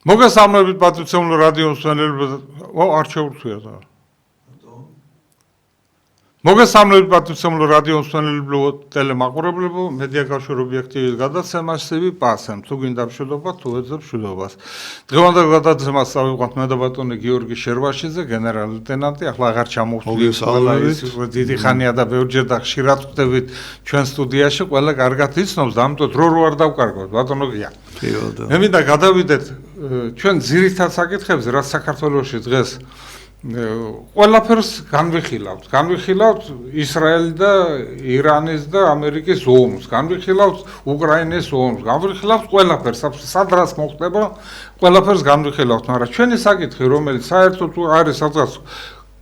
მოგესალმებით პატრიციულ რადიოს მსმენელებო, არჩეულთვია და. მოგესალმებით პატრიციულ რადიოს მსმენელებო, ტელემაყურებლებო, მედიაკავშირ ობიექტივის გადაცემაში პასემ, თუ გინდა მშვიდობა, თუ ეძებ მშვიდობას. დღევანდელ გადაცემას ავიყვანთ მე და ბატონი გიორგი შერვაშიძე, გენერალ-ლეიტენანტი, ახლა აღარ ჩამოვხვდით ყველა ის დიდი ხანია და ბევრჯერ და ხშირად ვხვდებით ჩვენ სტუდიაში, ყველა კარგად იცნობს და ამიტომ რო არ დავკარგოთ, ბატონო გია. მე მინდა გადავიდეთ ჩვენ ძირითად საკითხებზე, რაც საქართველოში დღეს ყველაფერს განვიხილავთ ისრაელის და ირანის და ამერიკის ომს, განვიხილავთ უკრაინის ომს, განვიხილავთ ყველაფერს, სადღაც მოხდება, ყველაფერს განვიხილავთ, მაგრამ ჩვენი საკითხი, რომელიც საერთოდ არის სადღაც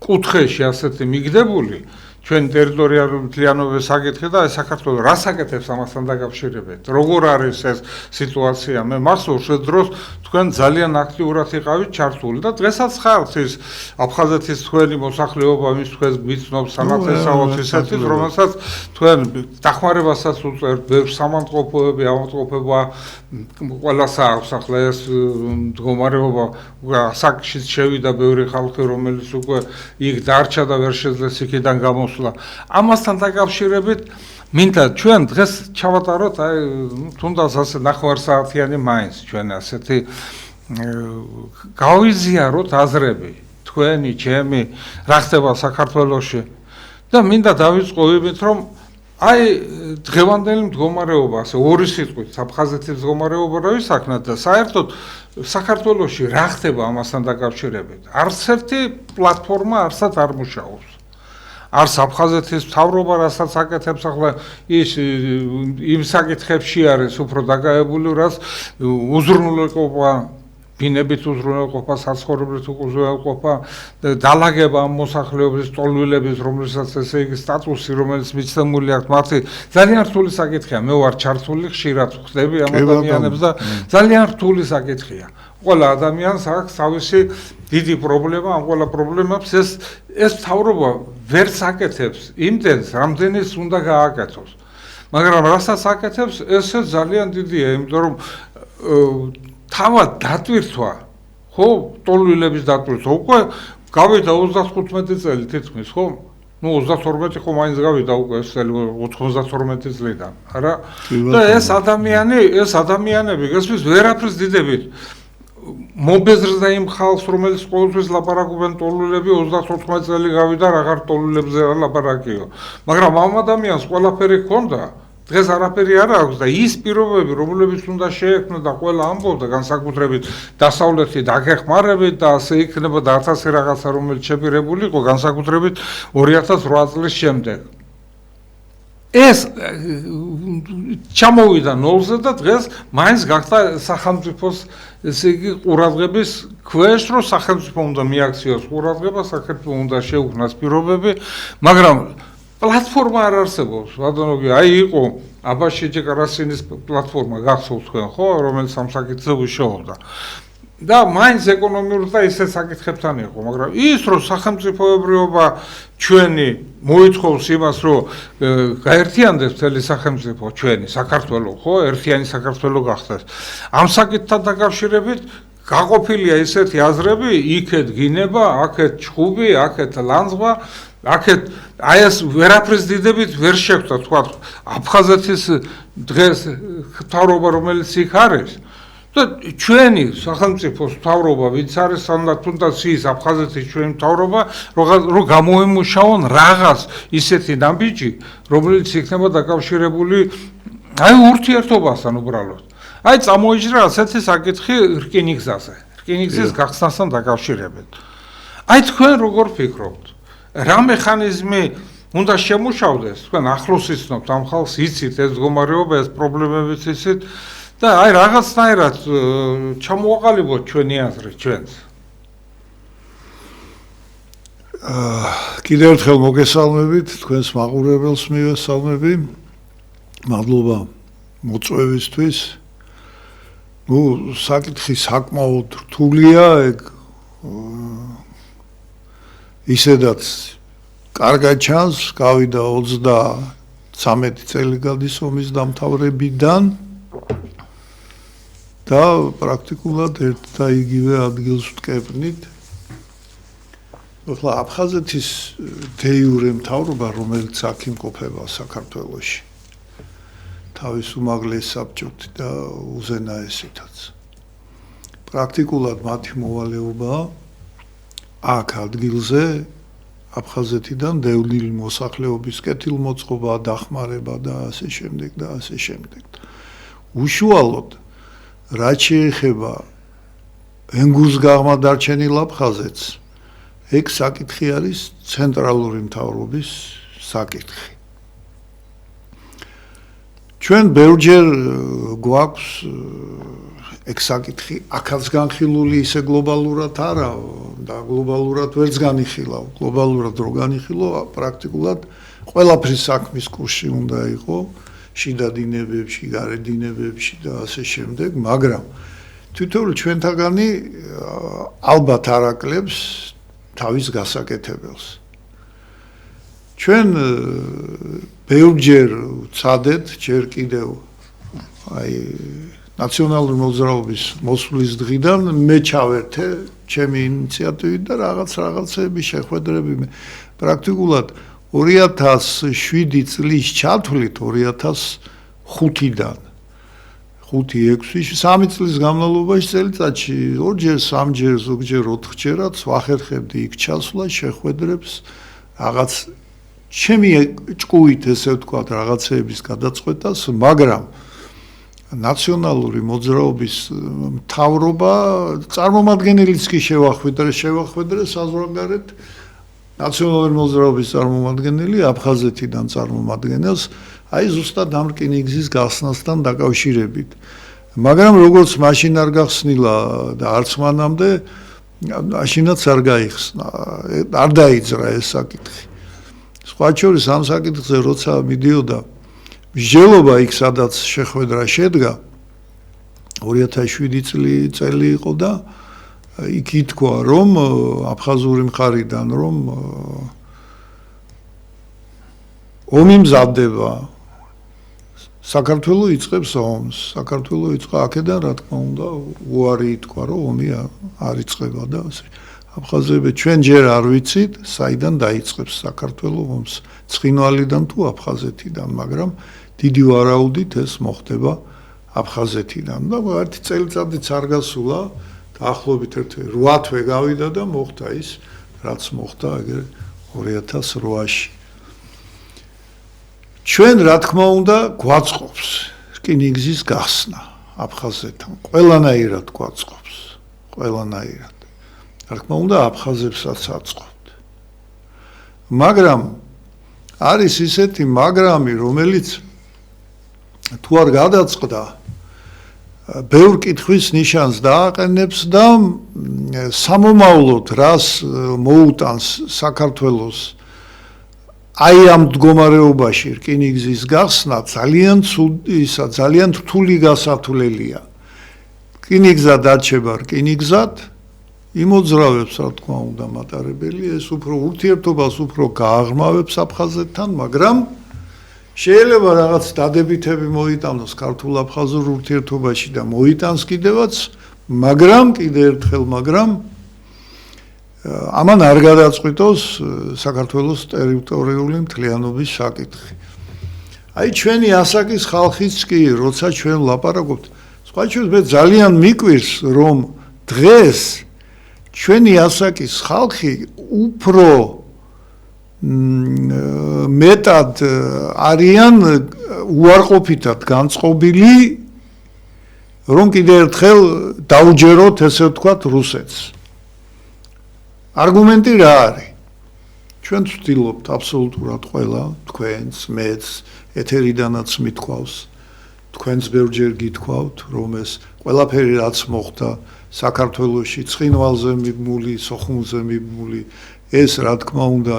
კუთხეში ასეთი მიგდებული, ჩვენ ტერიტორიალური მთლიანობის საკითხი და საქართველოს რას აკეთებს ამასთან დაკავშირებით, როგორ არის ეს სიტუაცია, მე მახსოვს ეს დროს თქვენ ძალიან აქტიურად იყავით ჩართული და დღესაც ხართ ის აფხაზეთის თქვენი მოსახლეობა, ვის თქვენ გიცნობთ სანაცესაოდ ისეთის, რომელსაც თქვენ დახმარებასაც უწევთ, ბევრ სამანტყოფოები, ავადმყოფობა ყველას აქვს ახლა ეს მდგომარეობა, საკშიც შევიდა ბევრი ხალხი, რომელიც უკვე იქ დარჩა და ვერ შეძლეს იქიდან გამოსვლა. ამასთან დაკავშირებით მინდა ჩვენ დღეს ჩავატაროთ აი თუნდაც ასე ნახევარსაათიანი მაინც ჩვენ ასეთი გავიზიაროთ აზრები თქვენი ჩემი რა ხდება საქართველოში და მინდა დავიწყო იმით რომ აი დღევანდელი მდგომარეობა ასე ორი სიტყვით აფხაზეთის მდგომარეობა რა ვისაქმნათ და საერთოდ საქართველოში რა ხდება ამასთან დაკავშირებით არც ერთი პლატფორმა არსად არ მუშაობს არც აფხაზეთის მთავრობა რასაც აკეთებს ახლა ის იმ საკითხებში არის უფრო დაკავებული რაც უზრუნველყოფა ბინებით უზრუნველყოფა საცხოვრებლით უზრუნველყოფა დალაგება ამ მოსახლეობის ტოლვილების რომელსაც ესე იგი სტატუსი რომელიც მიცემული აქვს მათი ძალიან რთული საკითხია მე ვარ ჩართული ხშირად ვხვდები ამ ადამიანებს და ძალიან რთული საკითხია ყველა ადამიანს აქვს თავისი დიდი პრობლემა ამ ყველა პრობლემებს ეს მთავრობა ვერ საკეთებს იმდენს რამდენის უნდა გააკეთოს მაგრამ რასაც აკეთებს ესე ძალიან დიდია იმიტომ რომ თავად დატვირთვა ხო ტოლვილების დატვირთვა უკვე გავიდა 35 წელი თითქმის ხო ну 32 ხო მაინც გავიდა უკვე ეს წელი 92 წლიდან არა და ეს ადამიანები გასვლის ვერაფერს დიდებით მობეზრდა იმ ხალხს რომელიც ყოველთვის ლაპარაკობენ ტოლვილები 34 წელი გავიდა რაღაც ტოლვილებზე ლაპარაკიო მაგრამ ამ ადამიანს ყველაფერი ჰქონდა დღეს არაფერი არ აქვს და ის პირობები რომლებიც უნდა შეექმნა და ყველა ამბობდა განსაკუთრებით დასავლეთი დაგეხმარებით და ასე იქნება და 1000 რაღაცა რომელიც შეპირებული იყო განსაკუთრებით 2008 წლის შემდეგ ეს ჩამოვიდა ნოლზე და დღეს მაინც გახდა სახელმწიფოს ესე იგი ყურადღების ქვეშ რომ სახელმწიფო უნდა მიაქციოს ყურადღება სახელმწიფო უნდა შეუქმნას პირობები მაგრამ პლატფორმა არ არსებობს ბატონო აი იყო აბაშე ჯეკარასინის პლატფორმა გახსოვთ თქვენ ხო რომელიც ამ საკითხზე ვიშოვდა და მაინც ეკონომიურ და ისეთ საკითხებთან იყო მაგრამ ის რომ სახელმწიფოებრიობა ჩვენი მოითხოვს იმას რომ გაერთიანდეს მთელი სახელმწიფო ჩვენი საქართველო ხო ერთიანი საქართველო გახდეს ამ საკითხთან დაკავშირებით გაყოფილია ისეთი აზრები იქეთ გინება აქეთ ჩხუბი აქეთ ლანძღვა აქეთ აი ეს ვერაფრის დიდებით ვერ შეხვდა თქვა აფხაზეთის დღეს მთავრობა რომელიც იქ არის და ჩვენი სახელმწიფოს მთავრობა ვინც არის თუნდაც ის აფხაზეთის ჩვენი მთავრობა რომ გამოემუშაონ რაღაც ისეთი ნაბიჯი რომელიც იქნება დაკავშირებული აი ურთიერთობასთან უბრალოდ აი წამოიჭრა ასეთი საკითხი რკინიგზის გახსნასთან დაკავშირებით აი თქვენ როგორ ფიქრობთ რა მექანიზმი უნდა შემუშავდეს თქვენ ახლოს იცნობთ ამ ხალხს იცით ეს მდგომარეობა ეს პრობლემებიც იცით და აი რაღაცნაირად ჩამოაყალიბოთ ჩვენი აზრი ჩვენს კიდევ ერთხელ მოგესალმებით თქვენს მაყურებელს მივესალმები მადლობა მოწვევისთვის ну საკითხი საკმაოდ რთულია ეგ ისედაც კარგად ჩანს გავიდა 33 წელი გადის ომის დამთავრებიდან და პრაქტიკულად ერთ და იგივე ადგილს ვტკეპნით. ახლა აფხაზეთის დე-იურე მთავრობა, რომელიც აქ იმყოფება საქართველოში, თავის უმაღლეს საბჭოთი და უზენაესითაც. პრაქტიკულად მათი მოვალეობაა აქ ადგილზე აფხაზეთიდან დევნილი მოსახლეობის კეთილმოწყობა, დახმარება და ასე შემდეგ და ასე შემდეგ. უშუალოდ რაც შეეხება ენგურს გაღმადარჩენილ აფხაზეთს, ეგ საკითხი არის ცენტრალური მთავრობის საკითხი. ჩვენ ბევრჯერ გვაქვს ეგ საკითხი აქაც განხილული ისე გლობალურად არა და გლობალურად ვერც განიხილავ. გლობალურად რო განიხილო, პრაქტიკულად ყველაფრის საქმის კურსი უნდა იყო, შიდა დინებებში, გარე დინებებში და ასე შემდეგ, მაგრამ თვითონ ჩვენთაგანი ალბათ არ აკლებს თავის გასაკეთებელს. ჩვენ ბევრჯერ ვცადეთ, ჯერ კიდევ აი ნაციონალური მოძრაობის მოსვლის დღიდან მე ჩავერთე ჩემი ინიციატივით და რაღაცები შეხვედრები პრაქტიკულად 2007 წლის ჩათვლით 2005-დან 5-6 3 წლის განმავლობაში წელიწადში 2-ჯერ, 3-ჯერ, ზოგჯერ 4-ჯერაც ვახერხებდი იქ ჩასვლა შეხვედრებს რაღაც ჩემი ჭკუით ესე ვთქვათ რაღაცეების გადაწყვეტას, მაგრამ ნაციონალური მოძრაობის მთავრობა წარმომადგენელიც კი შევახვედრე საზღვარგარეთ ნაციონალური მოძრაობის წარმომადგენელი აფხაზეთიდან წარმომადგენელს აი ზუსტად ამ რკინიგზის გახსნასთან დაკავშირებით. მაგრამ როგორც მაშინ არ გახსნილა და არც მანამდე მაშინაც არ გაიხსნა, არ დაიძრა ეს საკითხი. სხვა შორის ამ საკითხზე როცა მიდიოდა მსჯელობა იქ სადაც შეხვედრა შედგა 2007 წელი იყო და იქ ითქვა რომ აფხაზური მხარიდან რომ ომი მზადდება საქართველო იწყებს ომს საქართველო იწყა აქედან რა თქმა უნდა უარი ითქვა რომ ომი არ იწყება და ასე აფხაზები ჩვენ ჯერ არ ვიცით საიდან დაიწყებს საქართველო ომს ცხინვალიდან თუ აფხაზეთიდან მაგრამ დიდი ვარაუდით ეს მოხდება აფხაზეთიდან და ერთი წელიწადიც არ გასულა დაახლოებით 8 თვე გავიდა და მოხდა ის რაც მოხდა ეგრე 2008-ში ჩვენ რა თქმა უნდა გვაწყობს რკინიგზის გახსნა აფხაზეთთან ყველანაირად გვაწყობს ყველანაირად რა თქმა უნდა აფხაზებსაც აწყობთ მაგრამ არის ისეთი მაგრამი რომელიც თუ არ გადაწყდა ბევრ კითხვის ნიშანს დააყენებს და სამომავლოდ რას მოუტანს საქართველოს აი ამ მდგომარეობაში რკინიგზის გახსნა ძალიან რთული გასათვლელია რკინიგზა დარჩება რკინიგზად იმოძრავებს რა თქმა უნდა მატარებელი ეს უფრო ურთიერთობას უფრო გააღრმავებს აფხაზეთთან მაგრამ შეიძლება რაღაც დადებითები მოიტანოს ქართულ-აფხაზურ ურთიერთობაში და მოიტანს კიდევაც, მაგრამ კიდევ ერთხელ, მაგრამ ამან არ გადაწყვიტოს საქართველოს ტერიტორიული მთლიანობის საკითხი. აი ჩვენი ასაკის ხალხიც კი, როცა ჩვენ ვლაპარაკობთ, სხვა შორის მე ძალიან მიკვირს, რომ დღეს ჩვენი ასაკის ხალხი უფრო მეტად არიან უარყოფითად განწყობილი რომ კიდევ ერთხელ დაუჯეროთ ესე ვთქვათ რუსეთს არგუმენტი რა არის ჩვენ ვცდილობთ აბსოლუტურად ყველა თქვენს მეც ეთერიდანაც მithქვავს თქვენს ბევრჯერ გითქვავთ რომ ეს ყველაფერი რაც მოხდა საქართველოში ცხინვალზე მიბმული სოხუმზე მიბმული ეს რა თქმა უნდა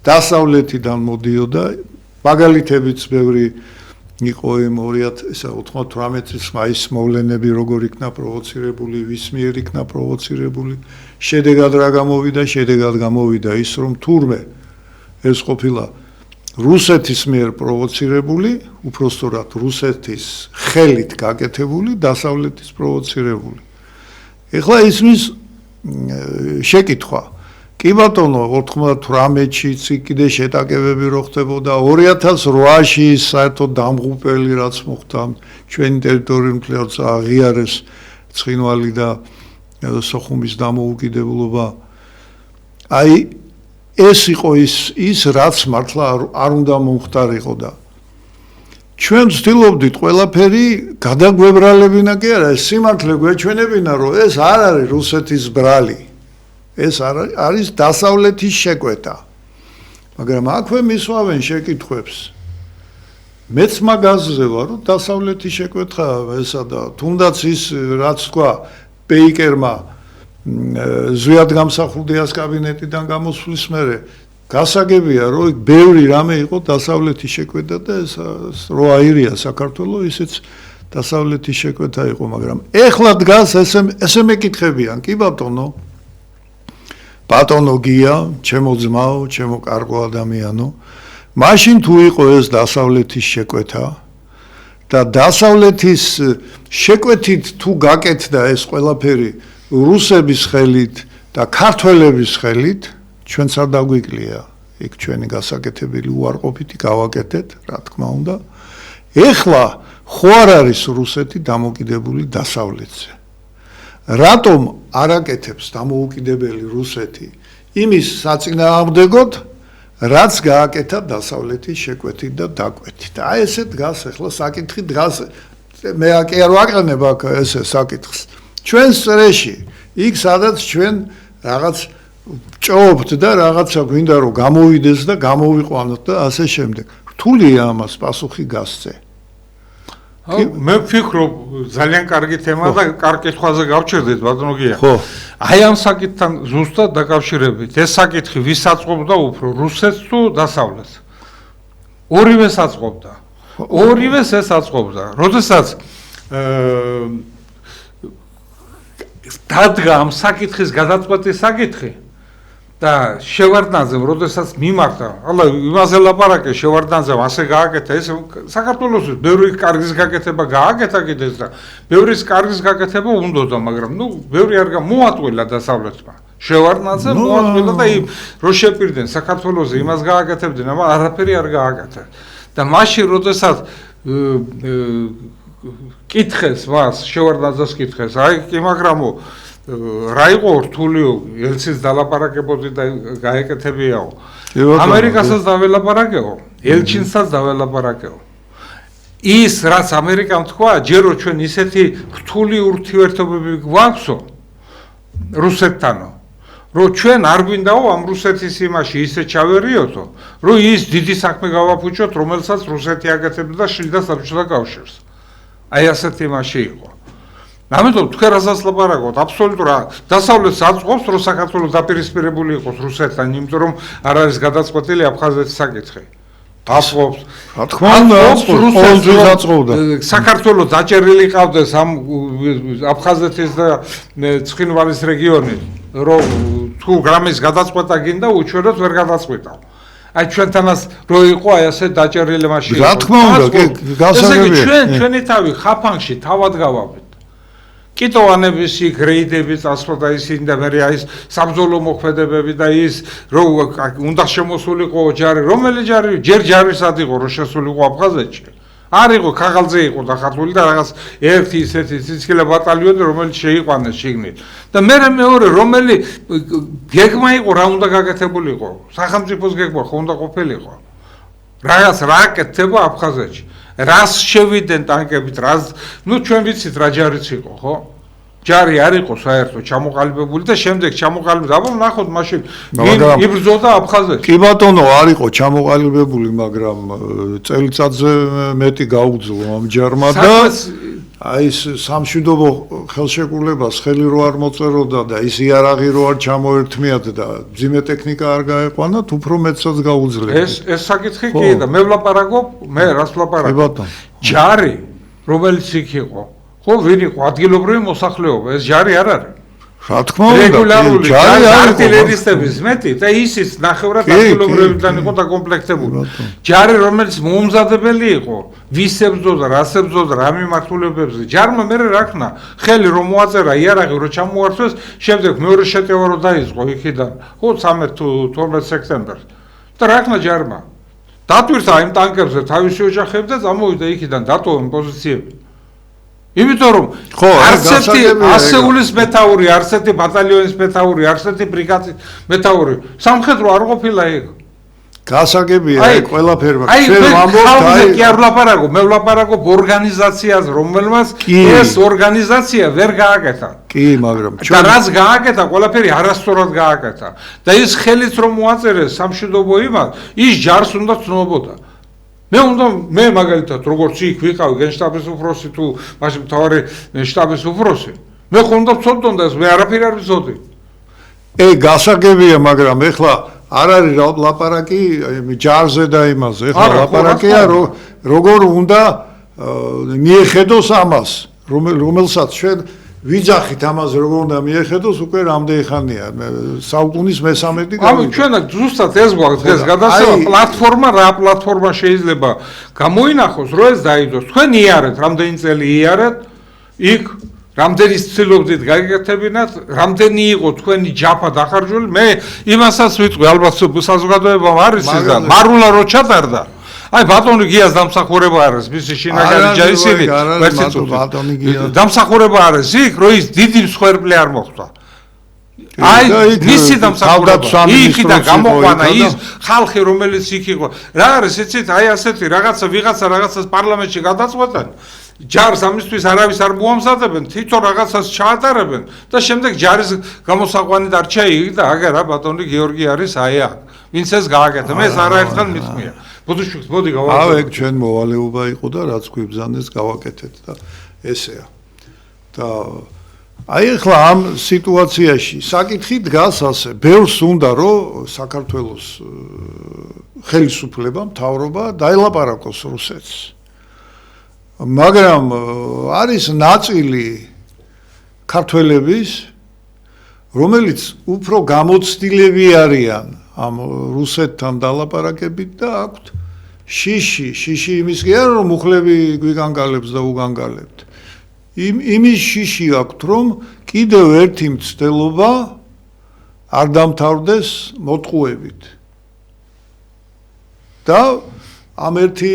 დასავლეთიდან მოდიოდა მაგალითებიც ბევრი იყო იმ 2098 წლის მაისის მოვლენები როგორ იქნა პროვოცირებული ვის მიერ იქნა პროვოცირებული შედეგად რა გამოვიდა შედეგად გამოვიდა ის რომ თურმე ეს ყოფილა რუსეთის მიერ პროვოცირებული, უпростоრად რუსეთის ხელით გაკეთებული, დასავლეთის პროვოცირებული. ეხლა ისმის შეკითხვა. კი ბატონო, 98-ში კიდე შეტაკებები რო ხდებოდა, 2008-ში საერთოდ დამღუპელი რაც მოხდა ჩვენი ტერიტორიულ მთლიანად აღიარეს ცხინვალი და სოხუმის დამოუკიდებლობა. აი ეს იყო ის რაც მართლა არ უნდა მომხდარიყო და ჩვენ ვცდილობდით ყველაფერი გადაგვებრალებინა კი არა, ეს სიმართლე გვეჩვენებინა, რომ ეს არ არის რუსეთის ბრალი. ეს არის დასავლეთის შეკვეთა. მაგრამ აქვე მისვავენ შეკითხვებს. მეც მაგაზზე ვარ, რომ დასავლეთის შეკვეთხაა ესა და თუნდაც ის რაც თქვა პეიკერმა ზვიად გამსახურდიას კაბინეტიდან გამოსვლის მერე გასაგებია, რომ ბევრი რამე იყო დასავლეთის შეკვეთა და ეს რო აირია საქართველოს, ისიც დასავლეთის შეკვეთა იყო, მაგრამ ეხლა დგას ესე მეკითხებიან, კი ბატონო. ბატონო გია, ჩემო ძმაო, ჩემო კარგო ადამიანო, მაშინ თუ იყო ეს დასავლეთის შეკვეთა და დასავლეთის შეკვეთით თუ გაკეთდა ეს ყველაფერი რუსების ხელით და ქართველების ხელით, ჩვენც არ დაგვიკლია იქ ჩვენი გასაკეთებელი უარყოფითი გავაკეთეთ, რა თქმა უნდა. ეხლა ხო არ არის რუსეთი დამოკიდებული დასავლეთზე. რატომ არ აკეთებს დამოუკიდებელი რუსეთი იმის საწინააღმდეგოდ, რაც გააკეთა დასავლეთის შეკვეთით და დაკვეთით. აი ესე დგას ახლა საკითხი დგას, მე კი არ ვაყენებ აქ ესე საკითხს. ჩვენს წრეში, იქ სადაც ჩვენ რაღაც ჭობთ და რაღაცა გვინდა რომ გამოვიდეს და გამოვიყვანოთ და ასე შემდეგ. რთულია ამას პასუხი გასცე. მე ვფიქრობ ძალიან კარგი თემა და კარგ კითხვაზე გავჩერდით ბატონო გია. ხო. აი ამ საკითხთან ზუსტად დაკავშირებით, ეს საკითხი ვის აწყობდა უფრო, რუსეთს თუ დასავლეთს? ორივეს აწყობდა. ორივეს ეს აწყობდა. როდესაც დადგა ამ საკითხის გადაწყვეტის საკითხი და შევარდნაძემ, როდესაც მიმართა, ალა იმაზე ლაპარაკე შევარდნაძემ ასე გააკეთა, ეს საქართველოს ბევრი კარგის გაკეთება გააკეთა კიდეც და ბევრი კარგის გაკეთება უნდოდა, მაგრამ ბევრი არ მოატყვილა დასავლეთმა. შევარდნაძემ მოატყვილა და რო შეპირდნენ საქართველოსზე იმას გააკეთებდნენ, aber არაფერი არ გააკეთა. და მაშინ როდესაც კითხეს მას, შევარდნაძეს კითხეს, აი კი მაგრამო რა იყო რთულიო ელცის დალაპარაკებოდი და გაეკეთებიაო. ამერიკასაც დაველაპარაკეო, ელჩინსაც დაველაპარაკეო. ის რაც ამერიკამ თქვა, ჯერო ჩვენ ისეთი რთული ურთიერთობები გვაქვსო რუსეთთანო, რომ ჩვენ არ გვინდაო ამ რუსეთის იმაში ისე ჩავერიოთო, რომ ის დიდი საქმე გავაფუჭოთ, რომელსაც რუსეთი აკეთებდა და შლიდა საბჭოთა კავშირს. აი ასეთი იმაში იყო. ამიტომ თქვენ რასაც ლაპარაკობთ, აბსოლუტურად დასავლეთს აწყობს, რომ საქართველოს დაპირისპირებული იყოს რუსეთთან, იმიტომ რომ არ არის გადაწყვეტილი აფხაზეთის საკითხი. აწყობს. რა თქმა უნდა, რუსეთს აწყობდა. საქართველოს დაჭერილი ყავდეს ამ აფხაზეთის და ცხინვალის რეგიონი, რომ თუ გრამის გადაწყვეტა გინდა, უჩვენოთ ვერ გადაწყვეტავ. აი ჩვენთანაც რო იყო აი ასე დაჭერილი მაშინ. რა თქმა უნდა, გასაგებია. ჩვენი თავი ხაფანგში თავად გავავით. კიტოვანების იქ რეიდები წასვლა და ისინი და მე აი საბრძოლო მოქმედებები და ის რომ უნდა შემოსულიყო ჯარი, რომელი ჯარი, ჯერ ჯარისად იყო რომ შესულიყო აფხაზეთში. არ იყო ქაღალდზე იყო დახარჯული და რაღაც ერთი ისეთი ციცქილა ბატალიონი რომელიც შეიყვანეს შიგნით. და მეორე რომელი გეგმა იყო რა უნდა გაკეთებულიყო. სახელმწიფოს გეგმა ხო უნდა ყოფილიყო. რაღაც რა აკეთება აფხაზეთში. რას შევიდნენ ტანკებით, რას, ჩვენ ვიცით რა ჯარიც იყო, ხო? ჯარი არ იყო საერთოდ ჩამოყალიბებული და შემდეგ ჩამოყალიბდა, აბა ნახოთ მაშინ იბრძოდა აფხაზეთში. კი ბატონო, არ იყო ჩამოყალიბებული, მაგრამ წელიწადზე მეტი გაუძლო ამ ჯარმა და აი ეს სამშვიდობო ხელშეკრულებას ხელი რო არ მოწეროდა და ის იარაღი რო არ ჩამოერთმიათ და ძიმე ტექნიკა არ გაეყვანათ, უფრო მეტსაც გაუძლია. ეს საკითხი კი და მე ვლაპარაკობ, მე რას ვლაპარაკობ? ჯარი, რომელიც იქ იყო, ხო, ვინ იყო? ადგილობრივი მოსახლეობა, ეს ჯარი არ არის. რა თქმა უნდა, რეგულარული ჯარი არ იყო. артиლერისტების მეტი და ისიც ნახევრად ადგილობრივებიდან იყო დაკომპლექტებული. ჯარი, რომელიც მოუმზადებელი იყო, ვის ებრძოდა, რას ებრძოდა, რა მიმართულებებზე. ჯარმა მე რაქნა, ხელი რომ მოაწერა იარაღი, რომ ჩამოართვეს, შემდეგ მეორე შეტევა რომ დაიწყო იქიდან, ხო 13 თუ 12 სექტემბერს. და რაქნა ჯარმა. დატვირთა იმ ტანკებზე თავისი ოჯახები და წამოვიდა იქიდან დატოვა პოზიციები. იმიტომ რომ არცერთი ასეულის მეთაური, არცერთი ბატალიონის მეთაური, არცერთი ბრიგადის მეთაური სამხედრო არ ყოფილა იქ. გასაგებია ეგ ყველაფერი, ჩვენ ვამბობთ, კი არ ვლაპარაკობ, მე ვლაპარაკობ ორგანიზაციაზე, რომელმაც ეს ორგანიზაცია ვერ გააკეთა. კი, მაგრამ და რაც გააკეთა, ყველაფერი არასწორად გააკეთა. და ის ხელით რომ მოაწერეს სამშვიდობო იმას, ის ჯარს უნდა ცნობოდა. მე მაგალითად როგორც იქ ვიყავი გენშტაბის უფროსი თუ მაშინ მთავარი შტაბის უფროსი, მე ხომ უნდა ვცოდდონდა ეს, მე არაფერი არ ვიცოდი. გასაგებია, მაგრამ ეხლა არ არის ლაპარაკი ჯარზე და იმაზე. ეხლა ლაპარაკია როგორ უნდა მიეხედოს ამას, რომელსაც ჩვენ ვიძახით ამაზე როგორ უნდა მიეხედოს უკვე რამდენი ხანია, საუკუნის მე-13 გამოვიდა. ჩვენ ზუსტად ეს გვაქვს დღეს გადასება პლატფორმა, რა პლატფორმა შეიძლება გამოინახოს, რომ ეს დაიდოს. თქვენ იარეთ, რამდენი წელი იარეთ, იქ რამდენი ცდილობდით გაიგეთებინათ, რამდენი იყო თქვენი ჯაფა დახარჯული, მე იმასაც ვიტყვი, ალბათ საზოგადოებამ არის ის და მარულა რო ჩატარდა. აი ბატონი გიას დამსახურება არის, მისი შინაგანი ჯაისილი, დამსახურება არის იქ, რომ ის დიდი მსხვერპლი არ მოხდა. აი მისი დამსახურება, იქიდან გამოყვანა ის ხალხი, რომელიც იქ იყო. რა არის, იცით, აი ასეთი ვიღაცას პარლამენტში გადაწყვეტენ. ჯარს ამისთვის არავის არ მოამზადებენ, თვითონ რაღაცას ჩაატარებენ და შემდეგ ჯარის გამოსაყვანი დარჩა იქ და აგერა ბატონი გიორგი არის აი აქ. ვინც ეს გააკეთა, მე ეს არაერთხელ მithmia. ბოდიშუქს, მოდი გავაკეთოთ. ეგ ჩვენ მოვალეობა იყო და რაც გვიბზანეს გავაკეთეთ და ესეა. და აი ახლა ამ სიტუაციაში საკითხი დგას ასე, ბევრს უნდა რომ საქართველოს ხელისუფლება, მთავრობა დაელაპარაკოს რუსეთს. მაგრამ არის ნაწილი ქართველების, რომელიც უფრო გამოცდილები არიან ამ რუსეთთან დალაპარაკებით და აქვთ შიში იმის კი არა რომ მუხლები გვიგანგალებს და უგანგალებთ. იმის შიში აქვთ რომ კიდევ ერთი მცდელობა არ დამთავრდეს მოტყუებით. და ამ ერთი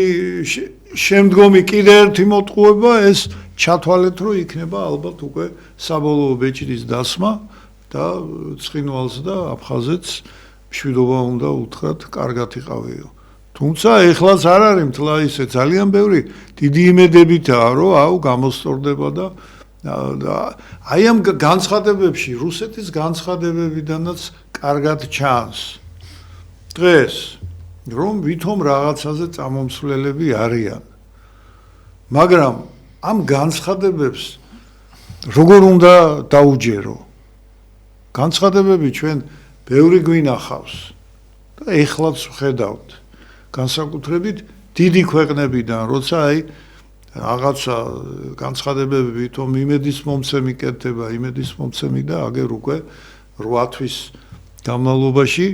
შემდგომი კიდე ერთი მოტყუება ეს ჩათვალეთ რომ იქნება ალბათ უკვე საბოლოო ბეჭდის დასმა და ცხინვალს და აფხაზეთს მშვიდობა უნდა უთხრათ კარგად იყავიო. თუმცა ეხლაც არ არის მთლა ისე ძალიან ბევრი დიდი იმედებითაა რომ აუ გამოსწორდება და აი ამ განცხადებებში რუსეთის განცხადებებიდანაც კარგად ჩანს დღეს რომ ვითომ რაღაცაზე წამომსვლელები არიან. მაგრამ ამ განცხადებებს როგორ უნდა დაუჯერო? განცხადებები ჩვენ ბევრი გვინახავს და ეხლაც ვხედავთ. განსაკუთრებით დიდი ქვეყნებიდან, როცა აი რაღაცა განცხადებები ვითომ იმედის მომცემი კეთდება, იმედის მომცემი და აგერ უკვე 8 თვის განმავლობაში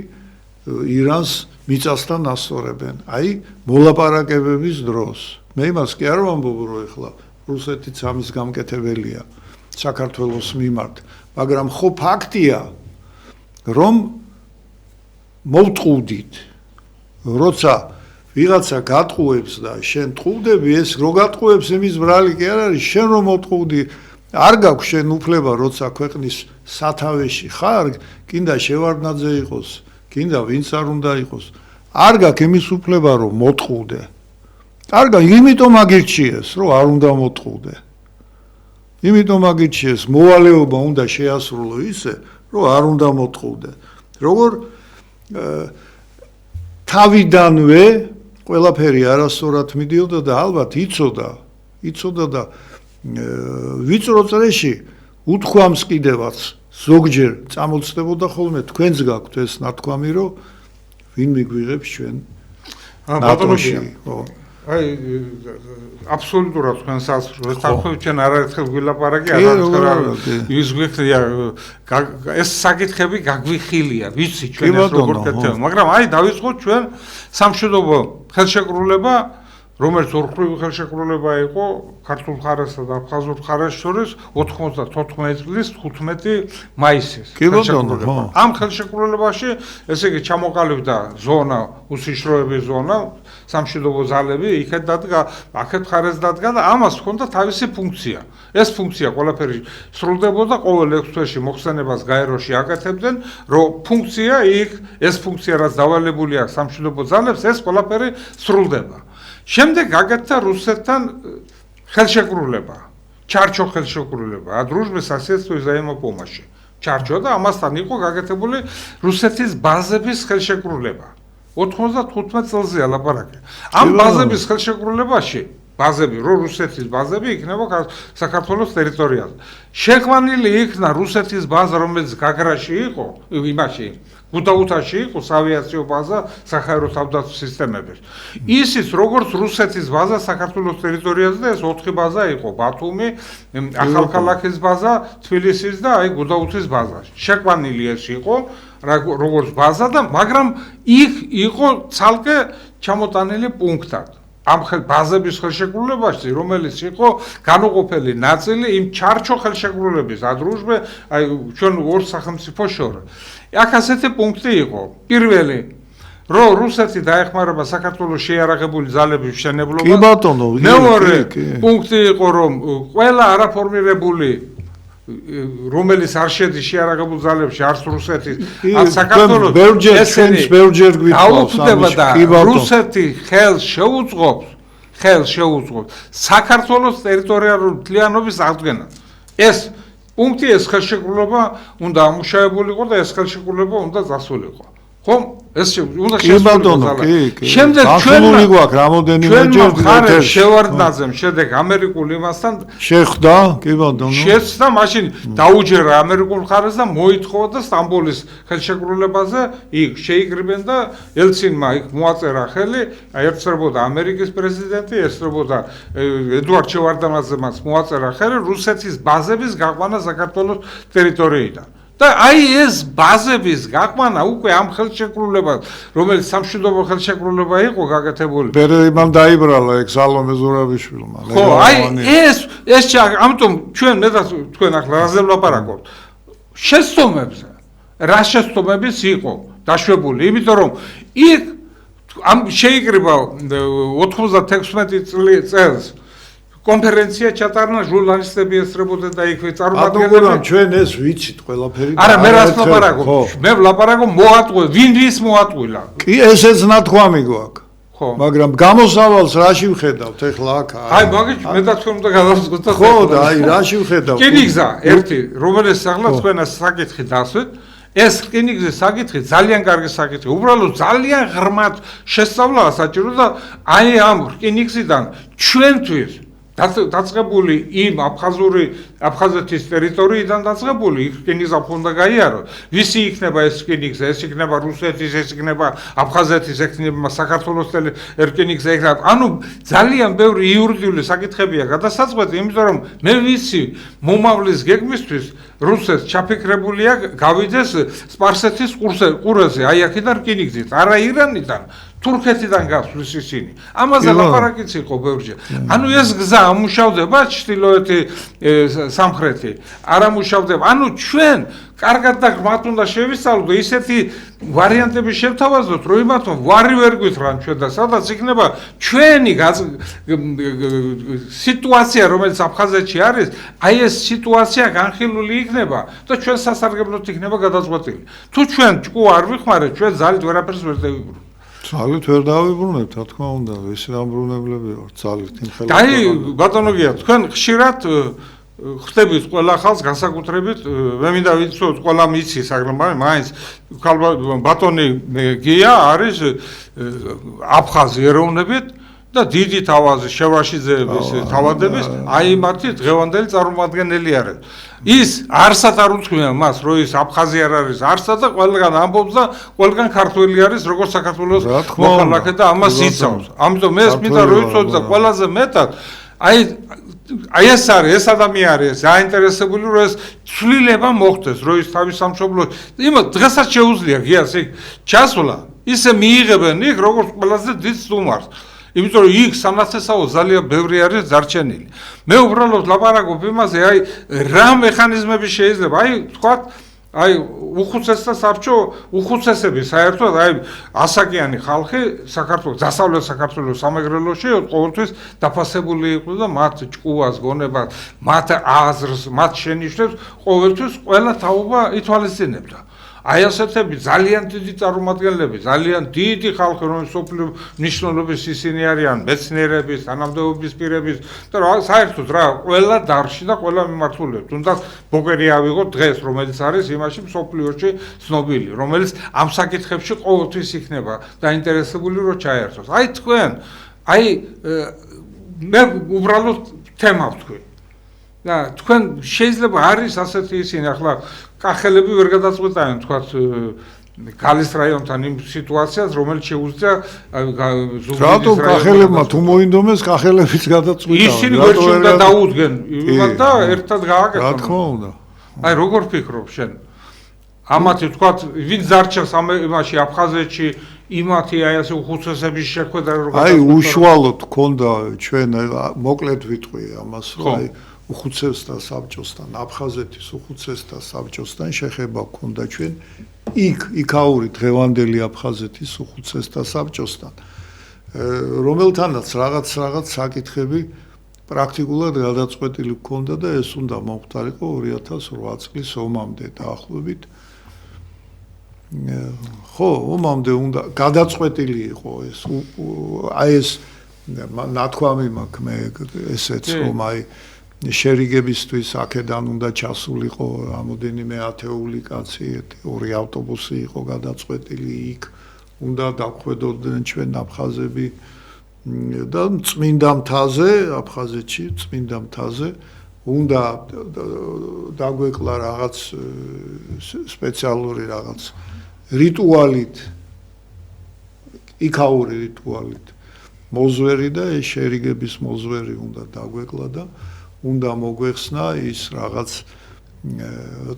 ირანს მიწასთან ასწორებენ. აი მოლაპარაკებების დროს. მე იმას კი არ ვამბობ რომ ეხლა რუსეთიც ამის გამკეთებელია საქართველოს მიმართ, მაგრამ ხო ფაქტია რომ მოვტყუდით, როცა ვიღაცა გატყუებს და შენ ტყუდები, ეს რო გატყუებს იმის ბრალი კი არ არის, შენ რომ მოვტყუდი, არ გაქვს შენ უფლება, როცა ქვეყნის სათავეში ხარ, კიდე შევარდნაძე იყოს, კიდე ვინც არ უნდა იყოს, არ გაქვს იმის უფლება რომ მოტყუდე. კარგა, იმიტომ აგირჩიეს, რომ არ უნდა მოტყუდე. იმიტომ აგირჩიეს, მოვალეობა უნდა შეასრულო ისე, რომ არ უნდა მოტყუდე. როგორ თავიდანვე ყველაფერი არასწორად მიდიოდა და ალბათ იცოდა და ვიწრო წრეში უთქვამს კიდევაც ზოგჯერ წამოწდებოდა ხოლმე თქვენს გაქვთ ეს ნათქვამი რომ ვინ მიგვიღებს ჩვენ ნატოში. აი აბსოლუტურად თქვენ სასწრაფოდ თქვენ ჩვენ არაერთხელ გვილაპარაკი ის გვიქნია ეს საკითხები გაგვიხილია ვიცი ჩვენ ეს როგორ კეთდება მაგრამ აი დავიწყოთ ჩვენ სამშვიდობო ხელშეკრულება რომელიც ორხრივი ხელშეკრულება იყო ქართულ მხარესა და აფხაზურ მხარეს შორის 94 წლის 15 მაისის ხელშეკრულება. ამ ხელშეკრულებაში ესე იგი ჩამოყალიბდა ზონა, უსიშროების ზონა, სამშვიდობო ძალები იქეთ დადგა, აქეთ მხარეს დადგა და ამას ჰქონდა თავისი ფუნქცია. ეს ფუნქცია ყველაფერი სრულდებოდა ყოველ 6 თვეში მოხსენებას გაეროში აკეთებდნენ, რომ ფუნქცია იქ ეს ფუნქცია რაც დავალებული აქვს სამშვიდობო ძალებს ეს ყველაფერი სრულდება. შემდეგ გაკეთდა რუსეთთან ხელშეკრულება, ჩარჩო ხელშეკრულება, о дружбе, соседстве и взаимопомощи. ჩარჩო და ამასთან იყო გაკეთებული რუსეთის ბაზების ხელშეკრულება. 95 წელზეა ლაპარაკი. ამ ბაზების ხელშეკრულებაში ბაზები, რუსეთის ბაზები იქნება საქართველოს ტერიტორიაზე. შეყვანილი იქნა რუსეთის ბაზა, რომელიც გაგრაში იყო, იმაში გუდაუთაში იყო ავიაციო ბაზა საჰაერო თავდაცვის სისტემების. ისიც როგორც რუსეთის ბაზა საქართველოს ტერიტორიაზე და ეს 4 ბაზა იყო: ბათუმი, ახალქალაქის ბაზა, თბილისის და აი გუდაუთის ბაზა. შეყვანილი ეს იყო როგორც ბაზა და მაგრამ იქ იყო ცალკე ჩამოტანილი პუნქტად. ამ ბაზების ხელშეკრულებაში, რომელიც იყო განუყოფელი ნაწილი იმ ჩარჩო ხელშეკრულების о дружбе, აი ჩვენ ორ სახელმწიფოს შორის. აქ ასეთი პუნქტი იყო. პირველი, რომ რუსეთი დაეხმარება საქართველოს შეიარაღებული ძალების მშენებლობას. კი ბატონო, მეორე პუნქტი იყო, რომ ყველა არაფორმირებული რომელიც არ შედის შეიარაღებულ ძალებში არც რუსეთის არც საქართველოს ესენი ბევრჯერ გვითხოვს რუსეთი ხელს შეუწყობს საქართველოს ტერიტორიალური მთლიანობის აღდგენას. ეს პუნქტი ეს ხელშეკრულება უნდა ამუშავებულიყო და ეს ხელშეკრულება უნდა დასრულიყო. ხომ? ეს უნდა შესრულიყო. შემდეგ ჩვენ გვაქვს რამოდენიმე შევარდნაძემ შედეგ ამერიკულ იმასთან შეხვდა, კი ბატონო. შეხვდა, მაშინ დაუჯერა ამერიკულ მხარეს და მოითხოვა და სტამბოლის ხელშეკრულებაზე იქ შეიკრიბენ და ელცინმა იქ მოაწერა ხელი, ერთსრებოდა ამერიკის პრეზიდენტი, ერთსრებოდა ედუარდ შევარდნაძემაც მოაწერა ხელი რუსეთის ბაზების გაყვანა საქართველოს ტერიტორიიდან. და აი ეს ბაზების გაყვანა უკვე ამ ხელშეკრულებას, რომელიც სამშვიდობო ხელშეკრულება იყო გაკეთებული. მერე დაიბრალა ეგ სალომე ზურაბიშვილმა. ხო, აი ეს ამიტომ ჩვენ მე და თქვენ ახლა რაზე ვლაპარაკობთ? შეცდომებზე. რა შეცდომებიც იყო დაშვებული, იმიტომ რომ იქ ამ შეიკრიბა 96 წელს კონფერენცია ჩატარდა ჟურნალისტები ესწრებოდნენ და იქვე წარმატებულები. ანუ ჩვენ ეს ვიცით ყველაფერი. არა, მე რას ვლაპარაკობ? მე ვლაპარაკობ მოატყუე, ვის მოატყუილა? კი, ესეც ნათქვამი გვაქვს. ხო. მაგრამ გამოსავალს რაში ვხედავთ ეხლა აქ? აი, მაგით მე და თქვენ უნდა გადავსკოთ და ხო, და აი რაში ვხედავთ? რკინიგზა ერთი, რომელიც ახლა თქვენ საკითხი დასვით, ეს რკინიგზის საკითხი ძალიან კარგი საკითხი. უბრალოდ ძალიან ღრმად შესწავლაა საჭირო და აი ამ რკინიგზიდან ჩვენთვის დაწყებული იმ აფხაზეთის ტერიტორიიდან დაწყებული რკინიგზა უნდა გაიაროთ. ვისი იქნება ეს რკინიგზა? ეს იქნება რუსეთის, ეს იქნება აფხაზეთის, ეს იქნება საქართველოს რკინიგზა. ანუ ძალიან ბევრი იურიდიული საკითხებია გადასაწყვეტი, იმიტომ რომ მე ვიცი მომავლის გეგმისთვის რუსეთს ჩაფიქრებულია გავიდეს სპარსეთის ყურეზე, აი აქედან რკინიგზით, არა ირანიდან. თურქეთიდან გასვლის ისინი. ამაზე ლაპარაკიც იყო ბევრჯერ. ანუ ეს გზა ამუშავდება ჩრდილოეთი სამხრეთი. არ ამუშავდება. ანუ ჩვენ კარგად და ღრმად უნდა შევისწავლოთ ისეთი ვარიანტები შევთავაზოთ, რომ იმათო ვარი ვერ გვითხრან ჩვენ და სადაც იქნება ჩვენი სიტუაცია, რომელიც აფხაზეთში არის, აი ეს სიტუაცია განხილული იქნება და ჩვენ სასარგებლოდ იქნება გადაწყვეტილი. თუ ჩვენ ჭკუ არ ვიხმარეთ, ჩვენ ძალით ვერაფერს ვერ დავიბრუნებთ. ძალით ვერ დავიბრუნებთ, რა თქმა უნდა, ეს ამბრუნებლები ვარ, ძალით იმ ხელს. აი, ბატონო გია, თქვენ ხშირად ხდებით ყველა ხალხს განსაკუთრებით, მე მინდა ვიცოთ, ყველა მიცის, მაგრამ მაინც ბატონი გია არის აფხაზი ეროვნებით და დიდი თავაზი შევრაშიძეების თავადების აი მათი დღევანდელი წარმომადგენელი არის. ის არსად არ უცხვია მას, რომ ის აფხაზი არ არის არსად და ყველგან ამბობს და ყველგან ქართველი არის, როგორც საქართველოს მოქალაქე და ამას იცავს. ამიტომ მე მინდა რომ იცოდე და ყველაზე მეტად აი ეს არის ეს ადამიანი არის заинтересებული რომ ეს ცვლილება მოხდეს, რომ ის თავის სამშობლოში იმას დღესაც შეუძლია გიას იქ ჩასვლა, ისე მიიღებენ იქ როგორც ყველაზე დიდ სტუმარს. იმიტომ რომ იქ სამართლისაო ძალიან ბევრი არის დარჩენილი. მე უბრალოდ ლაპარაკობ იმაზე, აი რა მექანიზმები შეიძლება, აი თქვათ, აი უხუცესთა საბჭო, უხუცესები საერთოდ, აი ასაკიანი ხალხი საქართველოს, დასავლეთ საქართველოს სამეგრელოში ყოველთვის დაფასებული იყო და მათ ჭკუას, გონებას, მათ აზრს, მათ შენიშვნებს ყოველთვის ყველა თაობა ითვალისწინებდა. აი ასეთები ძალიან დიდი წარმომადგენლები, ძალიან დიდი ხალხი, რომელიც სოფლიო მნიშვნელობის ისინი არიან, მეცნიერების, თანამდებობის პირების და საერთოდ რა, ყველა დარგში და ყველა მიმართულებით. თუნდაც ბოკერი ავიღოთ დღეს, რომელიც არის იმაში სოფლიოში ცნობილი, რომელიც ამ საკითხებში ყოველთვის იქნება დაინტერესებული რომ ჩაერთოს. აი თქვენ, აი მე უბრალოდ თემა ვთქვი. და თქვენ შეიძლება არის ასეთი ისინი ახლა კახელები ვერ გადაწყვეტავენ თქვათ გალის რაიონთან იმ სიტუაციას რომელიც შეუძლია ზუგდიდის რატომ კახელებმა თუ მოინდომეს კახელებიც გადაწყვეტავენ ისინი ვერ შეიძლება დაუდგენ იმათ და ერთად გააკეთონ რა თქმა უნდა აი როგორ ფიქრობ შენ ამათი თქვათ ვინ დარჩენს ამ იმაში აფხაზეთში იმათი აი ასე უხუცესების შეხვედრა როგორ აი უშუალოდ ქონდა ჩვენ მოკლედ ვიტყვი ამას რომ აი უხუცესთა საბჭოსთან, აფხაზეთის უხუცესთა საბჭოსთან შეხება ჰქონდა ჩვენ იქაური დღევანდელი აფხაზეთის უხუცესთა საბჭოსთან, რომელთანაც რაღაც საკითხები პრაქტიკულად გადაწყვეტილი ჰქონდა და ეს უნდა მომხდარიყო 2008 წლის ომამდე დაახლოებით. ხო, ომამდე უნდა გადაწყვეტილი იყო ეს აი ეს ნათქვამი მაქვს მე ესეც რომ აი შერიგებისთვის აქედან უნდა ჩასულიყო რამოდენიმე ათეული კაცი, ორი ავტობუსი იყო გადაწყვეტილი იქ, უნდა დაგვხედოდნენ ჩვენ აფხაზები და წმინდა მთაზე, აფხაზეთში წმინდა მთაზე უნდა დაგვეკლა რაღაც სპეციალური რაღაც რიტუალით, იქაური რიტუალით მოზვერი და ეს შერიგების მოზვერი უნდა დაგვეკლა და უნდა მოგვეხსნა ის რაღაც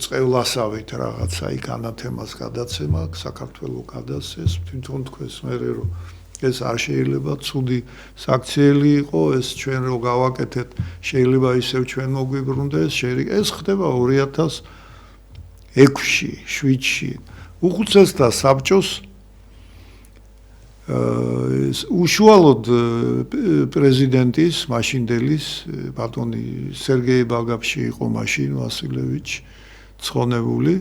წევლასავით რაღაცა იქ ანათემას გადაცემა საქართველოს გადასცეს თვითონ თქვენს მერე რომ ეს არ შეიძლება ცუდი საქციელი იყო ეს ჩვენ რო გავაკეთეთ შეიძლება ისევ ჩვენ მოგვიბრუნდეს ეს ხდება 2006-ში 7-ში უხუცესთა საბჭოს უშუალოდ პრეზიდენტის მაშინდელის ბატონი სერგეი ბაგაფში იყო მაშინ ვასილევიჩ ცხონებული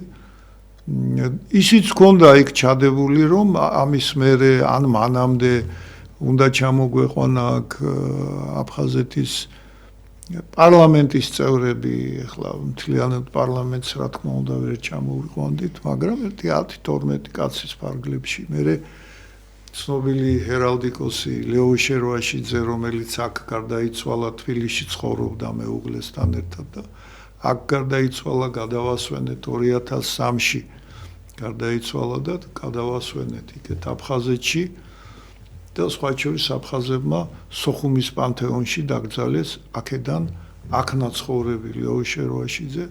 ისიც ჰქონდა იქ ჩადებული რომ ამის მერე ან მანამდე უნდა ჩამოგვეყვანა აქ აფხაზეთის პარლამენტის წევრები ახლა მთლიანად პარლამენტს რა თქმა უნდა ვერ ჩამოვიყვანდით მაგრამ 10-12 კაცის ფარგლებში მერე ცნობილი ჰერალდიკოსი ლეო შერვაშიძე რომელიც აქ გარდაიცვალა თბილისში ცხოვრობდა მეუღლესთან ერთად და აქ გარდაიცვალა გადავასვენეთ 2003-ში გარდაიცვალა და გადავასვენეთ იქეთ აფხაზეთში და სხვა შორის აფხაზებმა სოხუმის პანთეონში დაკრძალეს აქედან აქ ნაცხოვრები ლეო შერვაშიძე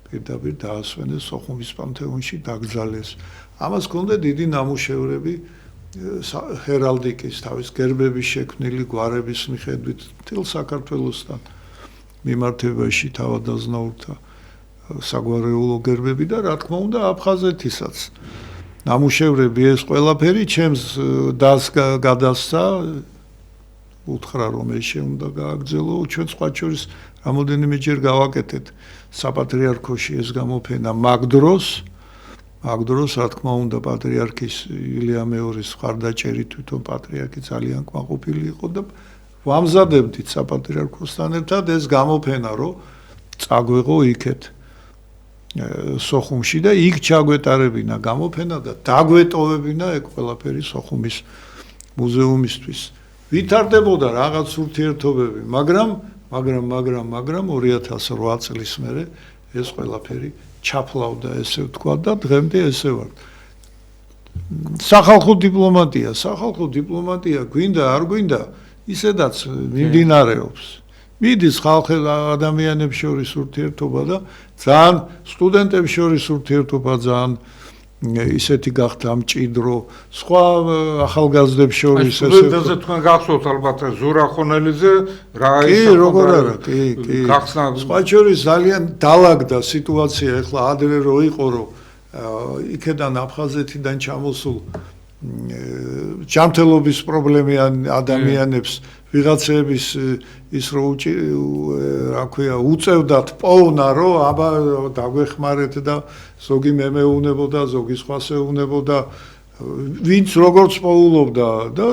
პირდაპირ დაასვენეს სოხუმის პანთეონში დაკრძალეს ამას ჰქონდა დიდი ნამუშევრები ჰერალდიკის თავის გერბების შექმნილი გვარების მიხედვით მთელ საქართველოსთან მიმართებაში თავადაზნაურთა საგვარეულო გერბები და რა თქმა უნდა აფხაზეთისაც ნამუშევრები ეს ყველაფერი ჩემს დას გადასცა უთხრა რომ ეს უნდა გააგრძელო ჩვენ სხვა შორის რამოდენიმეჯერ გავაკეთეთ საპატრიარქოში ეს გამოფენა მაგ დროს რა თქმა უნდა პატრიარქის ილია მეორის მხარდაჭერით თვითონ პატრიარქი ძალიან კმაყოფილი იყო და ვამზადებდით საპატრიარქოსთან ერთად ეს გამოფენა რომ წაგვეღო იქეთ სოხუმში და იქ ჩაგვეტარებინა გამოფენა და დაგვეტოვებინა ეგ ყველაფერი სოხუმის მუზეუმისთვის ვითარდებოდა რაღაც ურთიერთობები, მაგრამ 2008 წლის მერე ეს ყველაფერი ჩაფლავდა, ესე ვთქვა და დღემდე ესე ვარ. სახალხო დიპლომატია გვინდა, არ გვინდა, ისედაც მიმდინარეობს. მიდის ხალხი ადამიანებს შორის ურთიერთობა და ძალიან სტუდენტებს შორის ურთიერთობა ძალიან ისეთი გახდა მჭიდრო, სხვა ახალგაზრდებს შორის ესე სტუდენტებზე თქვენ გახსოვთ ალბათ ზურახონელიზე რა კი, როგორ არა, კი. სხვა შორის ძალიან დაალაგდა სიტუაცია, ეხლა ადრე რო იყო, რომ იქედან აფხაზეთიდან ჩამოსულ ჯანმრთელობის პრობლემიან ადამიანებს ვიღაცების ის რო რა ქვია უწევდათ პოვნა რომ აბა დაგვეხმარეთ და ზოგი მემეუნებოდა, ზოგი სხვას ეუნებოდა, ვინც როგორც პოულობდა და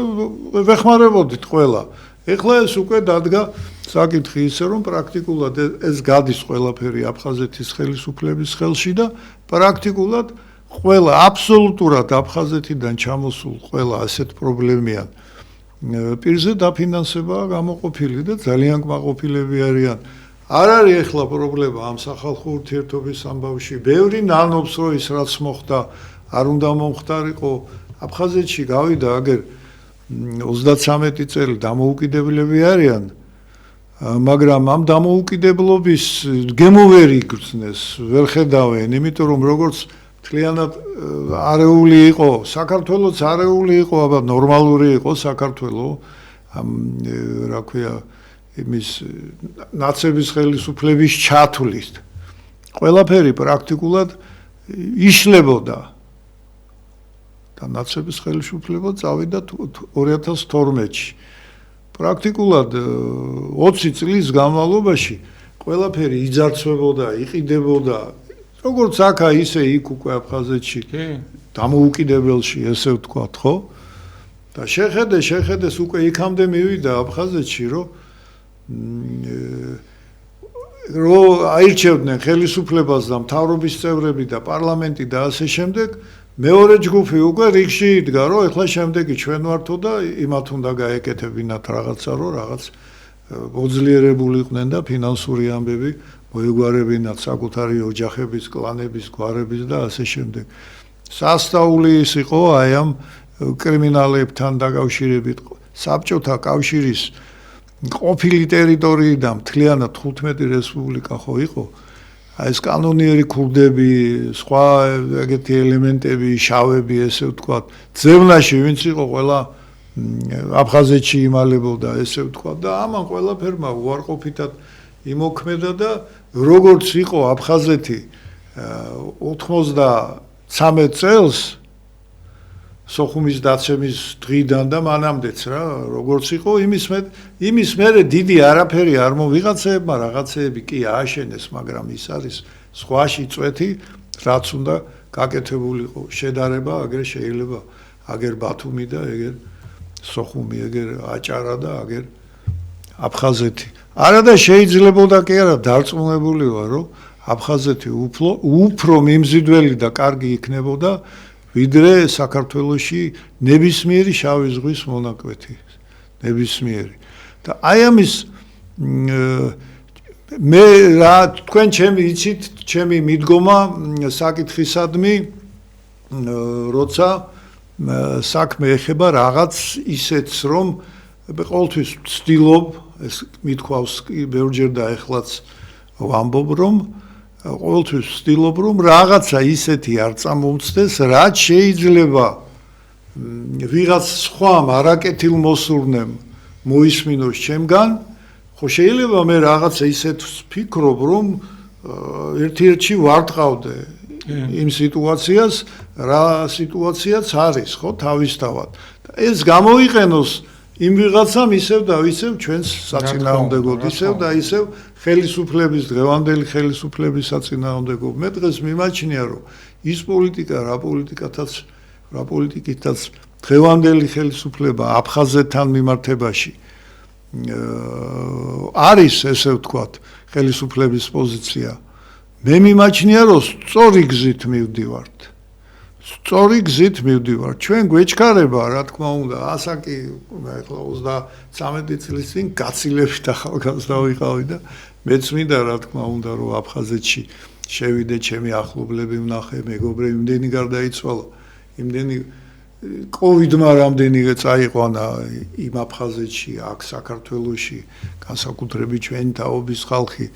ვეხმარებოდით ყველა. ეხლა ეს უკვე დადგა საკითხი ისე რომ პრაქტიკულად ეს გადის ყველაფერი აფხაზეთის ხელისუფლების ხელში და პრაქტიკულად ყველა აბსოლუტურად აფხაზეთიდან ჩამოსულ ყველა ასეთ პრობლემიან პირზე დაფინანსებაა გამოყოფილი და ძალიან კმაყოფილები არიან. არ არის ეხლა პრობლემა ამ სახალხო ურთიერთობის ამბავში. ბევრი ნანობს რომ ის რაც მოხდა არ უნდა მომხდარიყო. აფხაზეთში გავიდა აგერ 33 წელი დამოუკიდებლები არიან, მაგრამ ამ დამოუკიდებლობის გემო ვერ იგრძნეს, ვერ ხედავენ, იმიტომ რომ როგორც მთლიანად არეული იყო, საქართველოც არეული იყო, აბა ნორმალური იყო საქართველო, რა ქვია, იმის ნაცების ხელისუფლების ჩათვლით. ყველაფერი პრაქტიკულად იშლებოდა. და ნაცების ხელისუფლება წავიდა 2012-ში. პრაქტიკულად 20 წლის განმავლობაში ყველაფერი იძარცვებოდა, იყიდებოდა, როგორც აქა ისე იქ უკვე აფხაზეთში, დამოუკიდებელში, ესე ვთქვათ, ხო? და შეხედეს უკვე იქამდე მივიდა აფხაზეთში, რომ აირჩევდნენ ხელისუფლებას და მთავრობის წევრები და პარლამენტი და ასე შემდეგ. მეორე ჯგუფი უკვე რიგში იდგა, რომ ეხლა შემდეგი ჩვენ ვართო და იმათ უნდა გაეკეთებინათ რაღაცა, რომ რაღაც მოძლიერებულიყვნენ და ფინანსური ამბები მოეგვარებინათ საკუთარი ოჯახების, კლანების, გვარების და ასე შემდეგ. სასწაული ის იყო აი ამ კრიმინალებთან დაკავშირებით საბჭოთა კავშირის ყოფილი ტერიტორიიდან მთლიანად 15 რესპუბლიკა ხო იყო. ეს კანონიერი ქურდები, სხვა ეგეთი ელემენტები, შავები, ესე ვთქვათ, ძევნაში ვინც იყო ყველა აფხაზეთში იმალებოდა, ესე ვთქვათ და ამან ყველაფერმა უარყოფითად იმოქმედა და როგორც იყო აფხაზეთი 93 წელს სოხუმის დაცემის დღიდან და მანამდეც რა, როგორც იყო იმის მერე დიდი არაფერი არ ვიღაცებმა რაღაცეები კი ააშენეს, მაგრამ ის არის სხვაში წვეთი, რაც უნდა გაკეთებულიყო. შედარება აგერ შეიძლება აგერ ბათუმი და ეგერ სოხუმი, ეგერ აჭარა და აგერ აფხაზეთი. არა და შეიძლებოდა კი არა დარწმუნებული ვარ, რომ აფხაზეთი უფრო მიმზიდველი და კარგი იქნებოდა ვიდრე საქართველოში ნებისმიერი შავი ზღვის მონაკვეთი, ნებისმიერი. და აი ამის მე რა თქვენ ჩემი იცით, ჩემი მიდგომა საკითხისადმი, როცა საქმე ეხება რაღაც ისეთს, რომ ყოველთვის ვცდილობ, ეს მithქვავს ბევრჯერ და ეხლაც ვამბობ, რომ ყოველთვის ვცდილობ, რომ რაღაცა ისეთი არ წამომწდეს, რაც შეიძლება ვიღაც სხვამ არაკეთილ მოსურნემ მოისმინოს ჩემგან, ხო შეიძლება მე რაღაცა ისეთ ვფიქრობ, რომ ერთ-ერთში ვარტყავდე იმ სიტუაციას, რა სიტუაციაც არის, ხო, თავისთავად. ეს გამოიყენოს იმ ვიღაცამ ისევ და ისევ ჩვენს საწინააღმდეგოდ, ისევ და ისევ ხელისუფლების, დღევანდელი ხელისუფლების საწინააღმდეგოდ. მე დღეს მიმაჩნია, რომ ის პოლიტიკა, რა პოლიტიკითაც დღევანდელი ხელისუფლება აფხაზეთთან მიმართებაში არის, ესე ვთქვათ, ხელისუფლების პოზიცია. მე მიმაჩნია, რომ სწორი გზით მივდივართ. სწორი გზით მივდივარ. ჩვენ გვეჩქარება, რა თქმა უნდა, ასაკი ახლა 33 წლის წინ გაცილებით ახალგაზრდა ვიყავი და მეც მინდა რა თქმა უნდა, რომ აფხაზეთში შევიდე, ჩემი ახლობლები ვნახე, მეგობრები, იმდენი გარდაიცვალა, იმდენი კოვიდმა რამდენი წაიყვანა იმ აფხაზეთში, აქ საქართველოში, განსაკუთრებით ჩვენი თაობის ხალხი.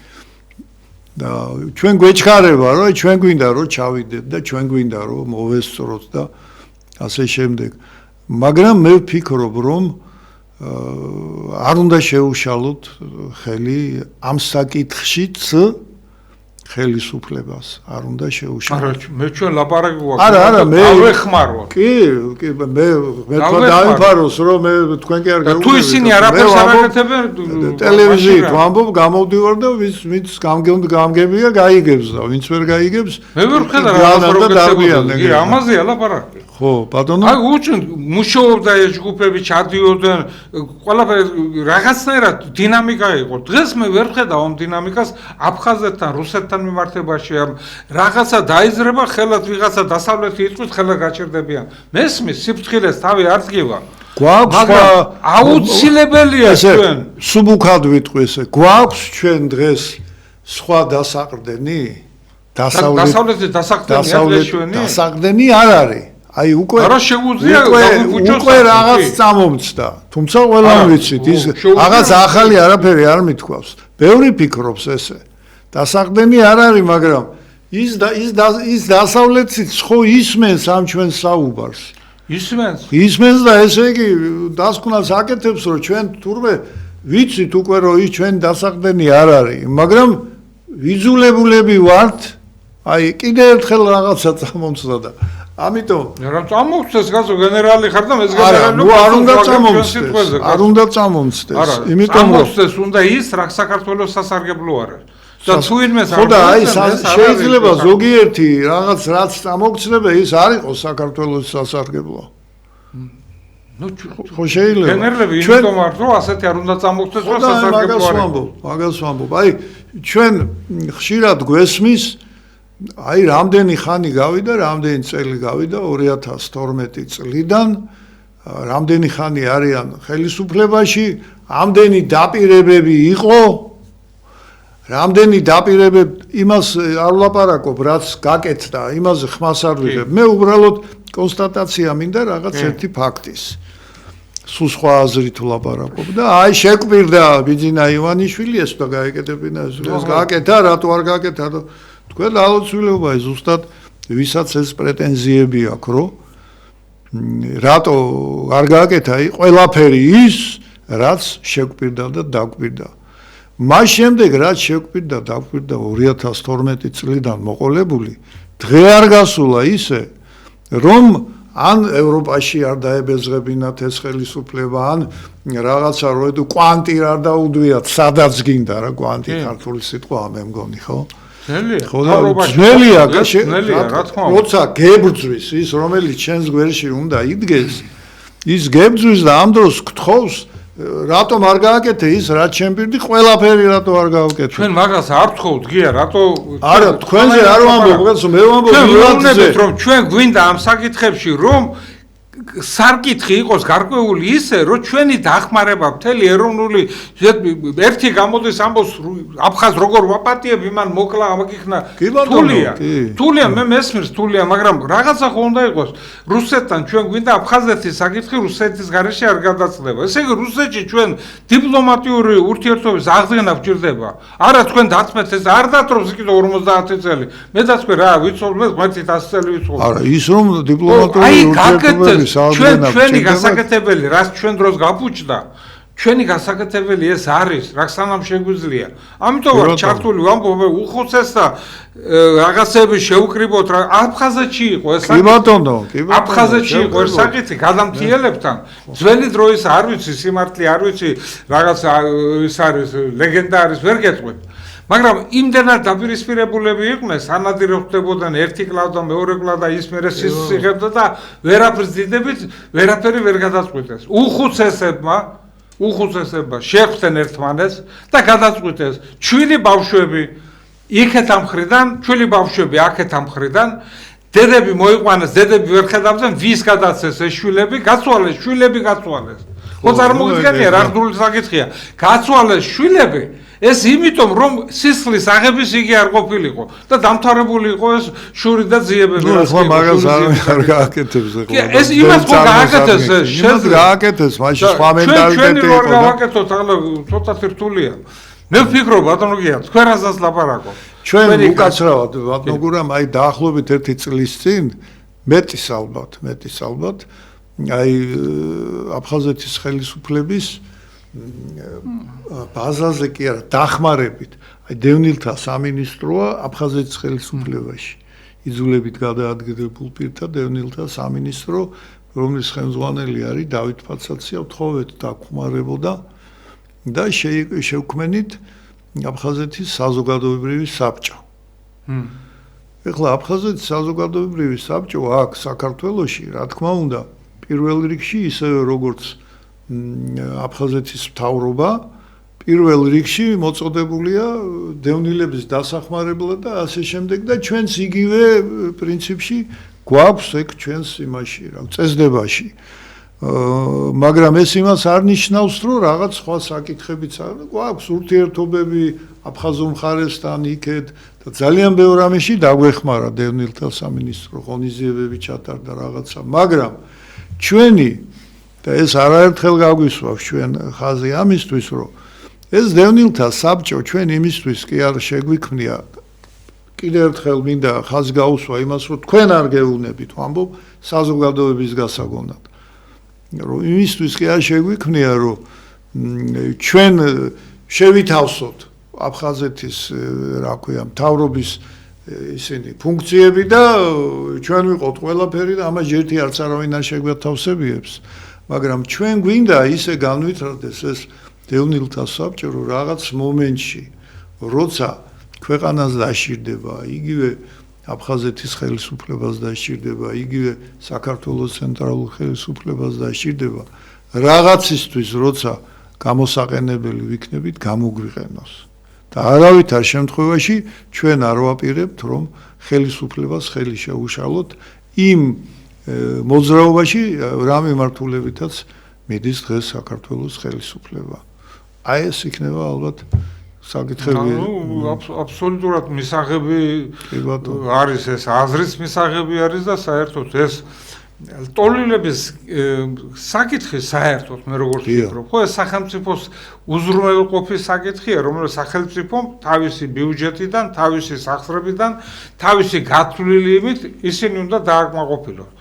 და ჩვენ გვეჩქარება, რომ ჩვენ გვინდა რომ ჩავიდეთ და ჩვენ გვინდა რომ მოვესწროთ და ასე შემდეგ. მაგრამ მე ვფიქრობ, რომ არ უნდა შეუშალოთ ხელი ამ საკითხშიც ხელისუფლებას. არ უნდა შეუშალოთ. მე ჩვენ ლაპარაკი ვაკეთებ. არა, მე ავეხმაროთ. კი, მე თქვა დაიფაროს, რომ მე თქვენ კი არ გეუბნებით. თუ ისინი არაფერს არ აკეთებენ ტელევიზიით ვამბობ, გამოვდივარ და ვინც გამგებია, გაიგებს და ვინც ვერ გაიგებს. მე ვერ ვხედავ რა ამაზეა ლაპარაკი. ხო, ბატონო. აი უჩვენ მუშაობდა ეს ჯგუფები ჩადიოდნენ, ყველაფერი რაღაცნაირად დინამიკა იყო. დღეს მე ვერ ვხედავ ამ დინამიკას აფხაზეთთან, რუსეთთან მიმართებაში. რაღაცა დაიზრება, ხელად ვიღაცა დასავლეთი იწვის, ხელად გაჩერდებიან. მესმის სიფრთხილეს თავი არ დგება. გვაქვს აუცილებელია ჩვენ. სუბუქად ვიტყვი ესე. გვაქვს ჩვენ დღეს სხვა დასაყრდენი? დასავლეთი დასაყრდენი დასაყრდენი არ არის. აი უკვე არა შეუძლია უკვე რაღაც წამომწდა. თუმცა ყველამ ვიცით, ის რაღაც ახალი არაფერი არ მithქვავს. ბევრი ფიქრობს ესე. დასაყრდენი არ არის, მაგრამ ის დასავლეთიც ხო ისმენს ამ ჩვენ საუბარს. ისმენს და ესე იგი დასკვნას აკეთებს, რომ ჩვენ თურმე ვიცით უკვე რომ ის ჩვენ დასაყრდენი არ არის, მაგრამ ვიძულებულები ვართ, აი კიდევ ერთხელ რაღაცა წამომწდა და ამიტომ რა წამომწდეს გასო გენერალი ხარ და ეს გენერალი არ უნდა წამომწდეს. არ უნდა წამომწდეს. იმიტომ რომ წამომწდეს უნდა ის რა საქართველოს სასარგებლო არის. და თუ იმეს არ ხოდა აი შეიძლება ზოგიერთი რაღაც რაც წამოგცდება ის არ იყოს საქართველოს სასარგებლო. ნუ ხო შეიძლება. გენერლები იმიტომ არ რომ ასეთი არ უნდა წამოგცდეს რომ სასარგებლო არის. მაგას ვამბობ. აი ჩვენ ხშირად გვესმის აი რამდენი ხანი გავიდა, რამდენი წელი გავიდა 2012 წლიდან, რამდენი ხანი არიან ხელისუფლებაში, ამდენი დაპირებები იყო, რამდენი დაპირებები იმას არ ვლაპარაკობ, რაც გაკეთდა, იმაზე ხმას არ ვიღებ. მე უბრალოდ კონსტატაცია მინდა რაღაც ერთი ფაქტის. სულ სხვა აზრით ვლაპარაკობ და აი შეკვირდა ბიძინა ივანიშვილი ეს და გაეკეთებინა ეს გაკეთა, რატო არ გაკეთა და თქვენ აუცილებლობა ზუსტად ვისაც ეს პრეტენზიები აქვს, რომ რატო არ გააკეთა ყველაფერი ის, რაც შეგვპირდა და დაგვპირდა. მას შემდეგ რაც შეგვპირდა, დაგვპირდა 2012 წლიდან მოყოლებული, დღე არ გასულა ისე, რომ ან ევროპაში არ დაებეზღებინათ ეს ხელისუფლება, ან რაღაცა როედო კვანტი არ დაუდვიათ, სადაც გინდა რა კვანტი ქართული სიტყვაა მე მგონი, ხო? ძნელია, რა თქმა უნდა. როცა გებრძვის ის, რომელიც ჩვენს გვერდში უნდა იდგეს, ის გებძვის და ამ დროს გთხოვს, რატომ არ გააკეთე ის, რაც შემპირდი, ყველაფერი რატო არ გააკეთე? ჩვენ მაგას არ ვთხოვთ, გია, რატო არა, თქვენზე არ ვამბობ, კაცო, მე ვამბობ მილადზე, რომ ჩვენ გვინდა ამ საკითხებში, რომ სარკითხი იყოს გარკვეული ისე, რომ ჩვენი დახმარება მთელი ეროვნული ერთი გამოდის ამბობს აფხაზ როგორ ვაპატიებ, იმან მოკლა ამიქნა თულია, მე მესმის თულია, მაგრამ რაღაცა ხო უნდა იყოს რუსეთთან ჩვენ გვინდა აფხაზეთის საკითხი რუსეთის გარეშე არ გადაწყდება. ესე იგი რუსეთში ჩვენ დიპლომატიური ურთიერთობის აღდგენა გვჭირდება. არა თქვენ დაწმეთ ეს არ დათრობს იქ 50 წელი. მე დაწმე რა ვიცხოვ, მე ღმერთით 100 წელი ვიცხოვ. არა, ის რომ დიპლომატიური ურთიერთობების ჩვენი გასაკეთებელი, რაც ჩვენ დროს გაფუჭდა, ჩვენი გასაკეთებელი ეს არის, რა სანამ შეგვიძლია. ამიტომ ვარ ჩართული ვამბობ, უხუცეს და რაღაცები შევკრიბოთ რა აფხაზეთში იყო ეს კი ბატონო, აფხაზეთში იყო ეს საკითხი გადამთიელებთან. ძველი დროის არ ვიცი, სიმართლე არ ვიცი, რაღაც ის არის, ლეგენდა არის, ვერ გეტყვით. მაგრამ იმდენად დაპირისპირებულები იყვნენ, სანადირო ხდებოდნენ ერთი კლავ და მეორე კლავ და ის მერე სიღებდა და ვერაფერს დიდებით, ვერაფერი ვერ გადაწყვიტეს. უხუცესებმა შეხვდნენ ერთმანეთს და გადაწყვიტეს ჩვილი ბავშვები იქეთ ამ მხრიდან, ჩვილი ბავშვები აქეთ ამ მხრიდან დედები მოიყვანეს, დედები ვერ ხედავდნენ, ვის გადაცეს ეს შვილები, გაცვალეს, შვილები გაცვალეს. ხო წარმოგიდგენია რა რდული საკითხია. გაცვალეს შვილები, ეს იმიტომ რომ სისხლის აღების იგი არ ყოფილიყო და დამთავრებული იყო ეს შური და ძიებები. ნუ ახლა მაგას არ გააკეთებს ახლა. ეს იმას ხო გააკეთეს ეს, შეიძლება გააკეთეს, მაშინ სხვა მენტალიტეტი იყო. ჩვენ რო გავაკეთოთ, ახლა ცოტათი რთულია. მე ვფიქრობ ბატონო გია, თქვენ რაზეც ლაპარაკობ. ჩვენ უკაცრავად ბატონო გურამ აი დაახლოებით 1 წლის წინ მეტის ალბათ აი აფხაზეთის ხელისუფლების ბაზაზე კი არა დახმარებით აი დევნილთა სამინისტროა აფხაზეთის ხელისუფლებაში იძულებით გადაადგილებულ პირთა დევნილთა სამინისტრო რომლის ხელმძღვანელი არის დავით ფაცაცია თხოვეთ დახმარებოდა და შევქმნით აფხაზეთის საზოგადოებრივი საბჭო. ეხლა აფხაზეთის საზოგადოებრივი საბჭო აქ საქართველოში, რა თქმა უნდა, პირველ რიგში ისევე როგორც აფხაზეთის მთავრობა, პირველ რიგში მოწოდებულია დევნილების დასახმარებლად და ასე შემდეგ და ჩვენც იგივე პრინციპში გვაქვს ეგ ჩვენს იმაში, რა წესდებაში. მაგრამ ეს იმას არ ნიშნავს, რომ რაღაც სხვა საკითხებიც არის. გვაქვს ურთიერთობები აფხაზურ მხარესთან იქეთ და ძალიან ბევრ ამაში დაგვეხმარა დევნილთა სამინისტრო ღონისძიებები ჩატარდა რაღაცა, მაგრამ ჩვენი და ეს არაერთხელ გაგვისვავს ჩვენ ხაზი ამისთვის, რომ ეს დევნილთა საბჭო ჩვენ იმისთვის კი არ შეგვიქმნია კიდევ ერთხელ მინდა ხაზი გაუსვა იმას, რომ თქვენ არ გეუბნებით, ვამბობ საზოგადოების გასაგონად. რომ იმისთვის კი არ შეგვიქმნია, რომ ჩვენ შევითავსოთ აფხაზეთის, რა ქვია, მთავრობის ისინი ფუნქციები და ჩვენ ვიყოთ ყველაფერი და ამას ერთი არც არავინ არ შეგვათავსებიებს, მაგრამ ჩვენ გვინდა ისე განვითარდეს ეს დევნილთა საბჭო, რომ რაღაც მომენტში, როცა ქვეყანას დაშირდება, იგივე აფხაზეთის ხელისუფლებას დაშირდება, იგივე საქართველოს ცენტრალურ ხელისუფლებას დაშირდება, რაღაცისთვის როცა გამოსაყენებელი ვიქნებით, გამოგვიყენოს. და არავითარ შემთხვევაში ჩვენ არ ვაპირებთ, რომ ხელისუფლებას ხელი შეუშალოთ იმ მოძრაობაში, რა მიმართულებითაც მიდის დღეს საქართველოს ხელისუფლება. აი ეს იქნება ალბათ საკითხები. აბსოლუტურად მისაღები არის ეს, აზრის მისაღები არის და საერთოდ ეს ტოლილების საკითხი საერთოდ მე როგორც ვფიქრობ, ხო ეს სახელმწიფოს უზრუნველყოფის საკითხია, რომელიც სახელმწიფომ თავისი ბიუჯეტიდან, თავისი სახსრებიდან, თავისი გათვლილი იმით ისინი უნდა დააკმაყოფილოს.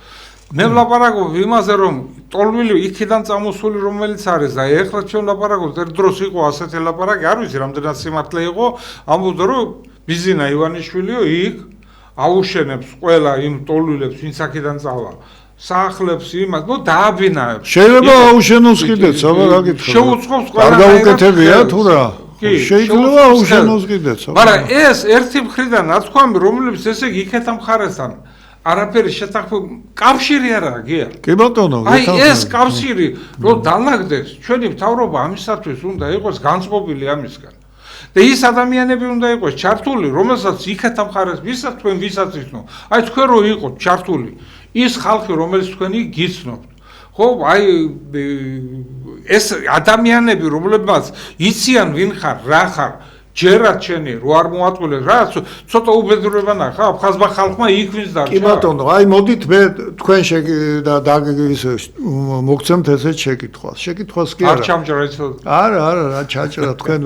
მე ვლაპარაკობ იმაზე, რომ ტოლვილი იქიდან წამოსული რომელიც არის და ეხლა ჩვენ ვლაპარაკობთ, ერთ დროს იყო ასეთი ლაპარაკი, არ ვიცი რამდენად სიმართლე იყო, ამბობდა რომ ბიზინა ივანიშვილიო იქ აუშენებს ყველა იმ ტოლვილებს, ვინც აქედან წავა. სახლებს იმას, ნუ დააბინაებს. შეიძლება აუშენოს კიდეც, აბა რა გითხარ. შეუწყობს ყველა. არ გაუკეთებია თუ რა? შეიძლება აუშენოს კიდეც. მაგრამ ეს ერთი მხრიდან ნაცქვამი, რომლებიც ესე იგი იქეთა მხარესთან არაფერი შეთანხმება კავშირი არაა, გია. კი ბატონო, აი ეს კავშირი, რომ დალაგდეს, ჩვენი მთავრობა ამისათვის უნდა იყოს განწყობილი ამისგან. და ის ადამიანები უნდა იყოს ჩართული, რომელსაც იქეთა მხარეს, ვისაც თქვენ ვისაც იცნო. აი თქვენ რო იყოთ ჩართული, ის ხალხი, რომელიც თქვენი გიცნობთ. ხო, აი ეს ადამიანები, რომლებმაც იციან ვინ ხარ, რა ხარ, ჯერათ შენი რო არ მოაწყვილეს, რა ცოტა უბედურება ნახა აფხაზმა ხალხმა იქ ვინც დარჩა. კი ბატონო, აი მოდით მე თქვენ მოგცემთ ესეთ შეკითხვას. შეკითხვას კი არა. არ ჩამჭრა იცო. არა, რა ჩაჭრა თქვენ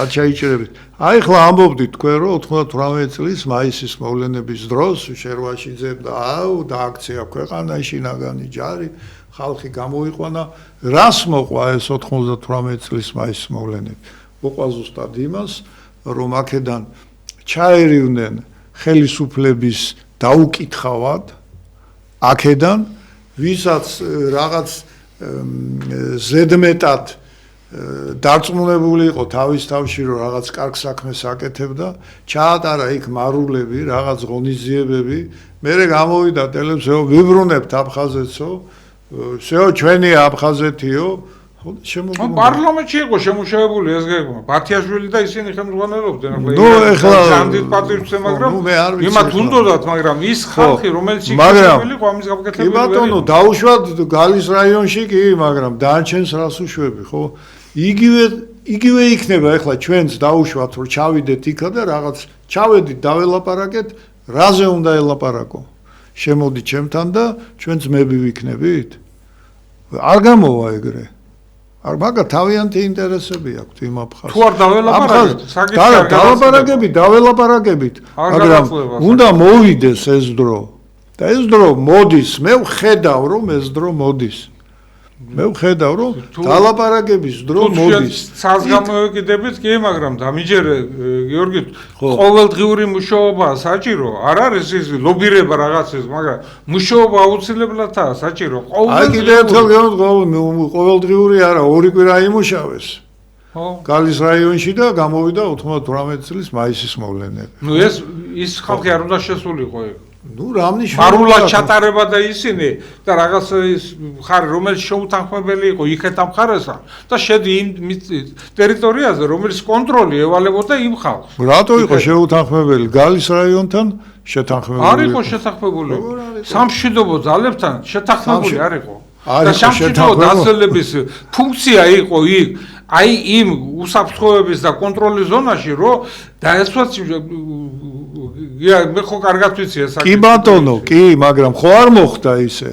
არ ჩაიჭრებით. აი ხლა ამბობდით თქვენ რომ 98 წლის მაისის მოვლენების დროს შერვაშიძემ და დააქცია ქვეყანაში ნაგანი ჯარი, ხალხი გამოიყვანა. რას მოყვა ეს 98 წლის მაისის მოვლენები? მოყვა ზუსტად იმას, რომ აქედან ჩაერივნენ ხელისუფლების დაუკითხავად, აქედან ვისაც რაღაც ზედმეტად დარწმუნებული იყო თავის თავში, რომ რაღაც კარგ საქმეს აკეთებდა, ჩაატარა იქ მარულები, რაღაც ღონისძიებები, მერე გამოვიდა ტელევიზიო, ვიბრუნებთ აფხაზეთსო, всё ჩვენი აფხაზეთიო, შემოგვიმ პარლამენტში იყო შემუშავებული ეს გეგმა. ბათიაშვილი და ისინი ხელმძღვანელობდნენ. ნუ ეხლა ზანდით პატივცე, მაგრამ ნუ მე არ ვიცი. იმათ უნდათ, მაგრამ ის ხალხი, რომელიც იქნებილი იყო ამის კი გაკეთებული. ბატონო, დაუშვათ გალის რაიონში კი, მაგრამ დანარჩენს რას უშვები, ხო? იგივე იქნება ეხლა ჩვენც დაუშვათ, რომ ჩავიდეთ იქა და რაღაც ჩავედით, დაველაპარაკეთ, რაზე უნდა ელაპარაკო. შემოდი ჩემთან და ჩვენ ძმები ვიქნებით? არ გამოვა ეგრე. არ მაგა თავიანთი ინტერესები აქვს იმ აფხაზს. თუ არ დაველაპარაკეთ, საკითხი არ არ დაველაპარაკებით, დაველაპარაკებით, მაგრამ უნდა მოვიდეს ეს დრო. და ეს დრო მოდის, მე ვხედავ რომ ეს დრო მოდის. მე ვხედავ რომ დალაპარაკების დრო მოდის. ცალს გამოვეკიდებით კი, მაგრამ დამიჯერე გიორგი, ყოველდღიური მუშაობა საჭირო, არ არის ის ლობირება რაღაცის, მაგრამ მუშაობა აუცილებლადაა საჭირო. აი კიდევ ერთხელ ყოველდღიური არა, 2 კვირა იმუშავეს. ხო. გალის რაიონში და გამოვიდა 98 წლის მაისის მოვლენები. ნუ ის ხალხი არ უნდა შესულიყო ეგ. ნუ რამნიშნულობა მარულად ჩატარება და ისინი და რაღაც ის ხარ რომელიც შეუთანხმებელი იყო იქეთა მხარესა და შედი იმ ტერიტორიაზე რომელიც კონტროლი ევალებოდა იმ ხალხს. რატო იყო შეუთანხმებელი გალის რაიონთან შეთანხმებული? არ იყო შეთანხმებული. სამშვიდობო ძალებთან შეთანხმებული არ იყო. არ და იყო სამშვიდობო შეთანხმებული. ძალების ფუნქცია იყო იქ აი იმ უსაფრთხოების და კონტროლის ზონაში რომ დაესვათ მე ხო კარგად ვიცი ეს კი ბატონო, კი, მაგრამ ხო არ მოხდა ისე.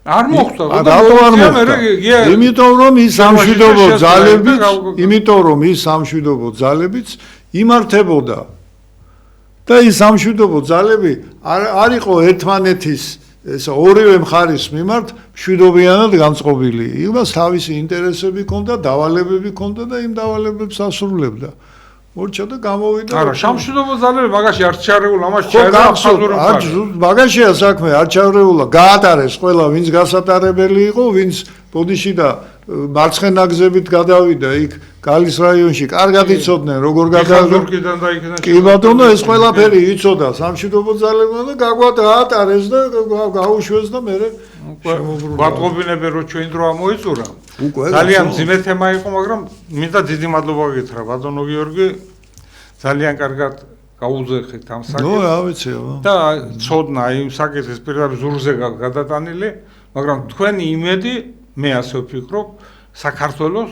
არ მოხდა, რატო არ მოხდა? იმიტომ რომ ის სამშვიდობო ძალებიც, იმიტომ რომ ის სამშვიდობო ძალებიც იმართებოდა. და ის სამშვიდობო ძალები არ იყო ერთმანეთის ესა ორივე მხარის მიმართ მშვიდობიანად განწყობილი. იმას თავისი ინტერესები ჰქონდა, დავალებები ჰქონდა და იმ დავალებებს ასრულებდა. მორჩა და გამოვიდა. არა, სამშვიდობო ძალები მაგაში არ ჩარეულა, ამას ჩაერა ხაზური მხარე. მაგაშია საქმე, არ ჩარეულა, გაატარეს ყველა, ვინც გასატარებელი იყო, ვინც ბოდიში და მარცხენა გზებით გადავიდა იქ გალის რაიონში, კარგად იცოდნენ როგორ გადავიდა და იქიდან. კი ბატონო, ეს ყველაფერი იცოდა სამშვიდობო ძალებმა და გაატარეს და გაუშვეს და მე ვატყობინები რომ ჩვენ დრო ამოიწურა. ძალიან ძიმე თემა იყო, მაგრამ მინდა დიდი მადლობა გითხრა ბატონო გიორგი. ძალიან კარგად გაუძახეთ ამ საკითხს. ნუ რა ვიცი, და ცოდნა იმ საკითხის პირდაპირ ზურგზე გადატანილი, მაგრამ თქვენი იმედი მე ასე ვფიქრობ საქართველოს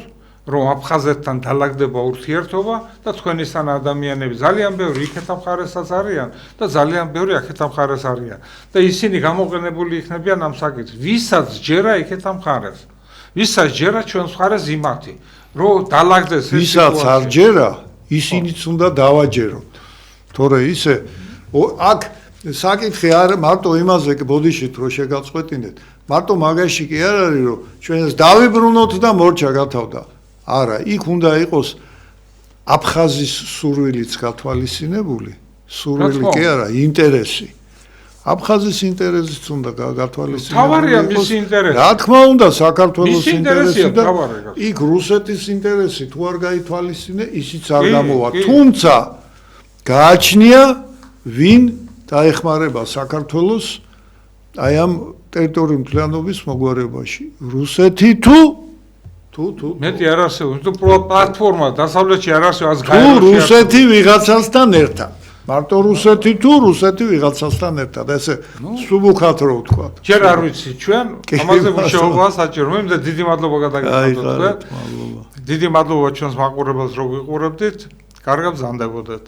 რომ აფხაზეთთან დალაგდება ურთიერთობა და თქვენისთან ადამიანები ძალიან ბევრი იქეთა მხარესაც არიან და ძალიან ბევრი აქეთა მხარეს არიან და ისინი გამოყენებული იქნებიან ამ საკითხს. ვისაც ჯერა იქეთა მხარეს, ვისაც ჯერა ჩვენს მხარეს იმათი, რომ დალაგდეს ეს ვისაც არ ჯერა, ისინიც უნდა დავაჯეროთ. თორე ისე აქ საკითხი არ მარტო იმაზე კი ბოდიშით რომ შეგაწყვეტინეთ. მარტო მაგაში კი არ არის რომ ჩვენს დავიბრუნოთ და მორჩა გათავდა. არა, იქ უნდა იყოს აფხაზის სურვილიც გათვალისწინებული, სურვილი კი არა, ინტერესი. აფხაზის ინტერესიც უნდა გათვალისწინებული. თავარია მისი ინტერესი. რა თქმა უნდა, საქართველოს ინტერესი და თავარი. იქ რუსეთის ინტერესი თუ არ გაითვალისწინე, ისიც არ გამოვა. თუმცა გააჩნია ვინ დაეხმარება საქართველოს აი ამ ტერიტორიული მთლიანობის მოგვარებაში. რუსეთი თუ მეტი არ არსებობს, თუ პლატფორმა დასავლეთში არ არსებობს, თუ რუსეთი ვიღაცასთან ერთად. მარტო რუსეთი თუ რუსეთი ვიღაცასთან ერთად. ესე სუბუქად რო ვთქვა. ჯერ არ ვიცი ჩვენ ამაზე მუშაობაა საჭირო. მე მინდა დიდი მადლობა გადაგიხადოთ თქვენ. დიდი მადლობა ჩვენს მაყურებელს რომ ვიყურებდით. კარგად გზანდებოდეთ.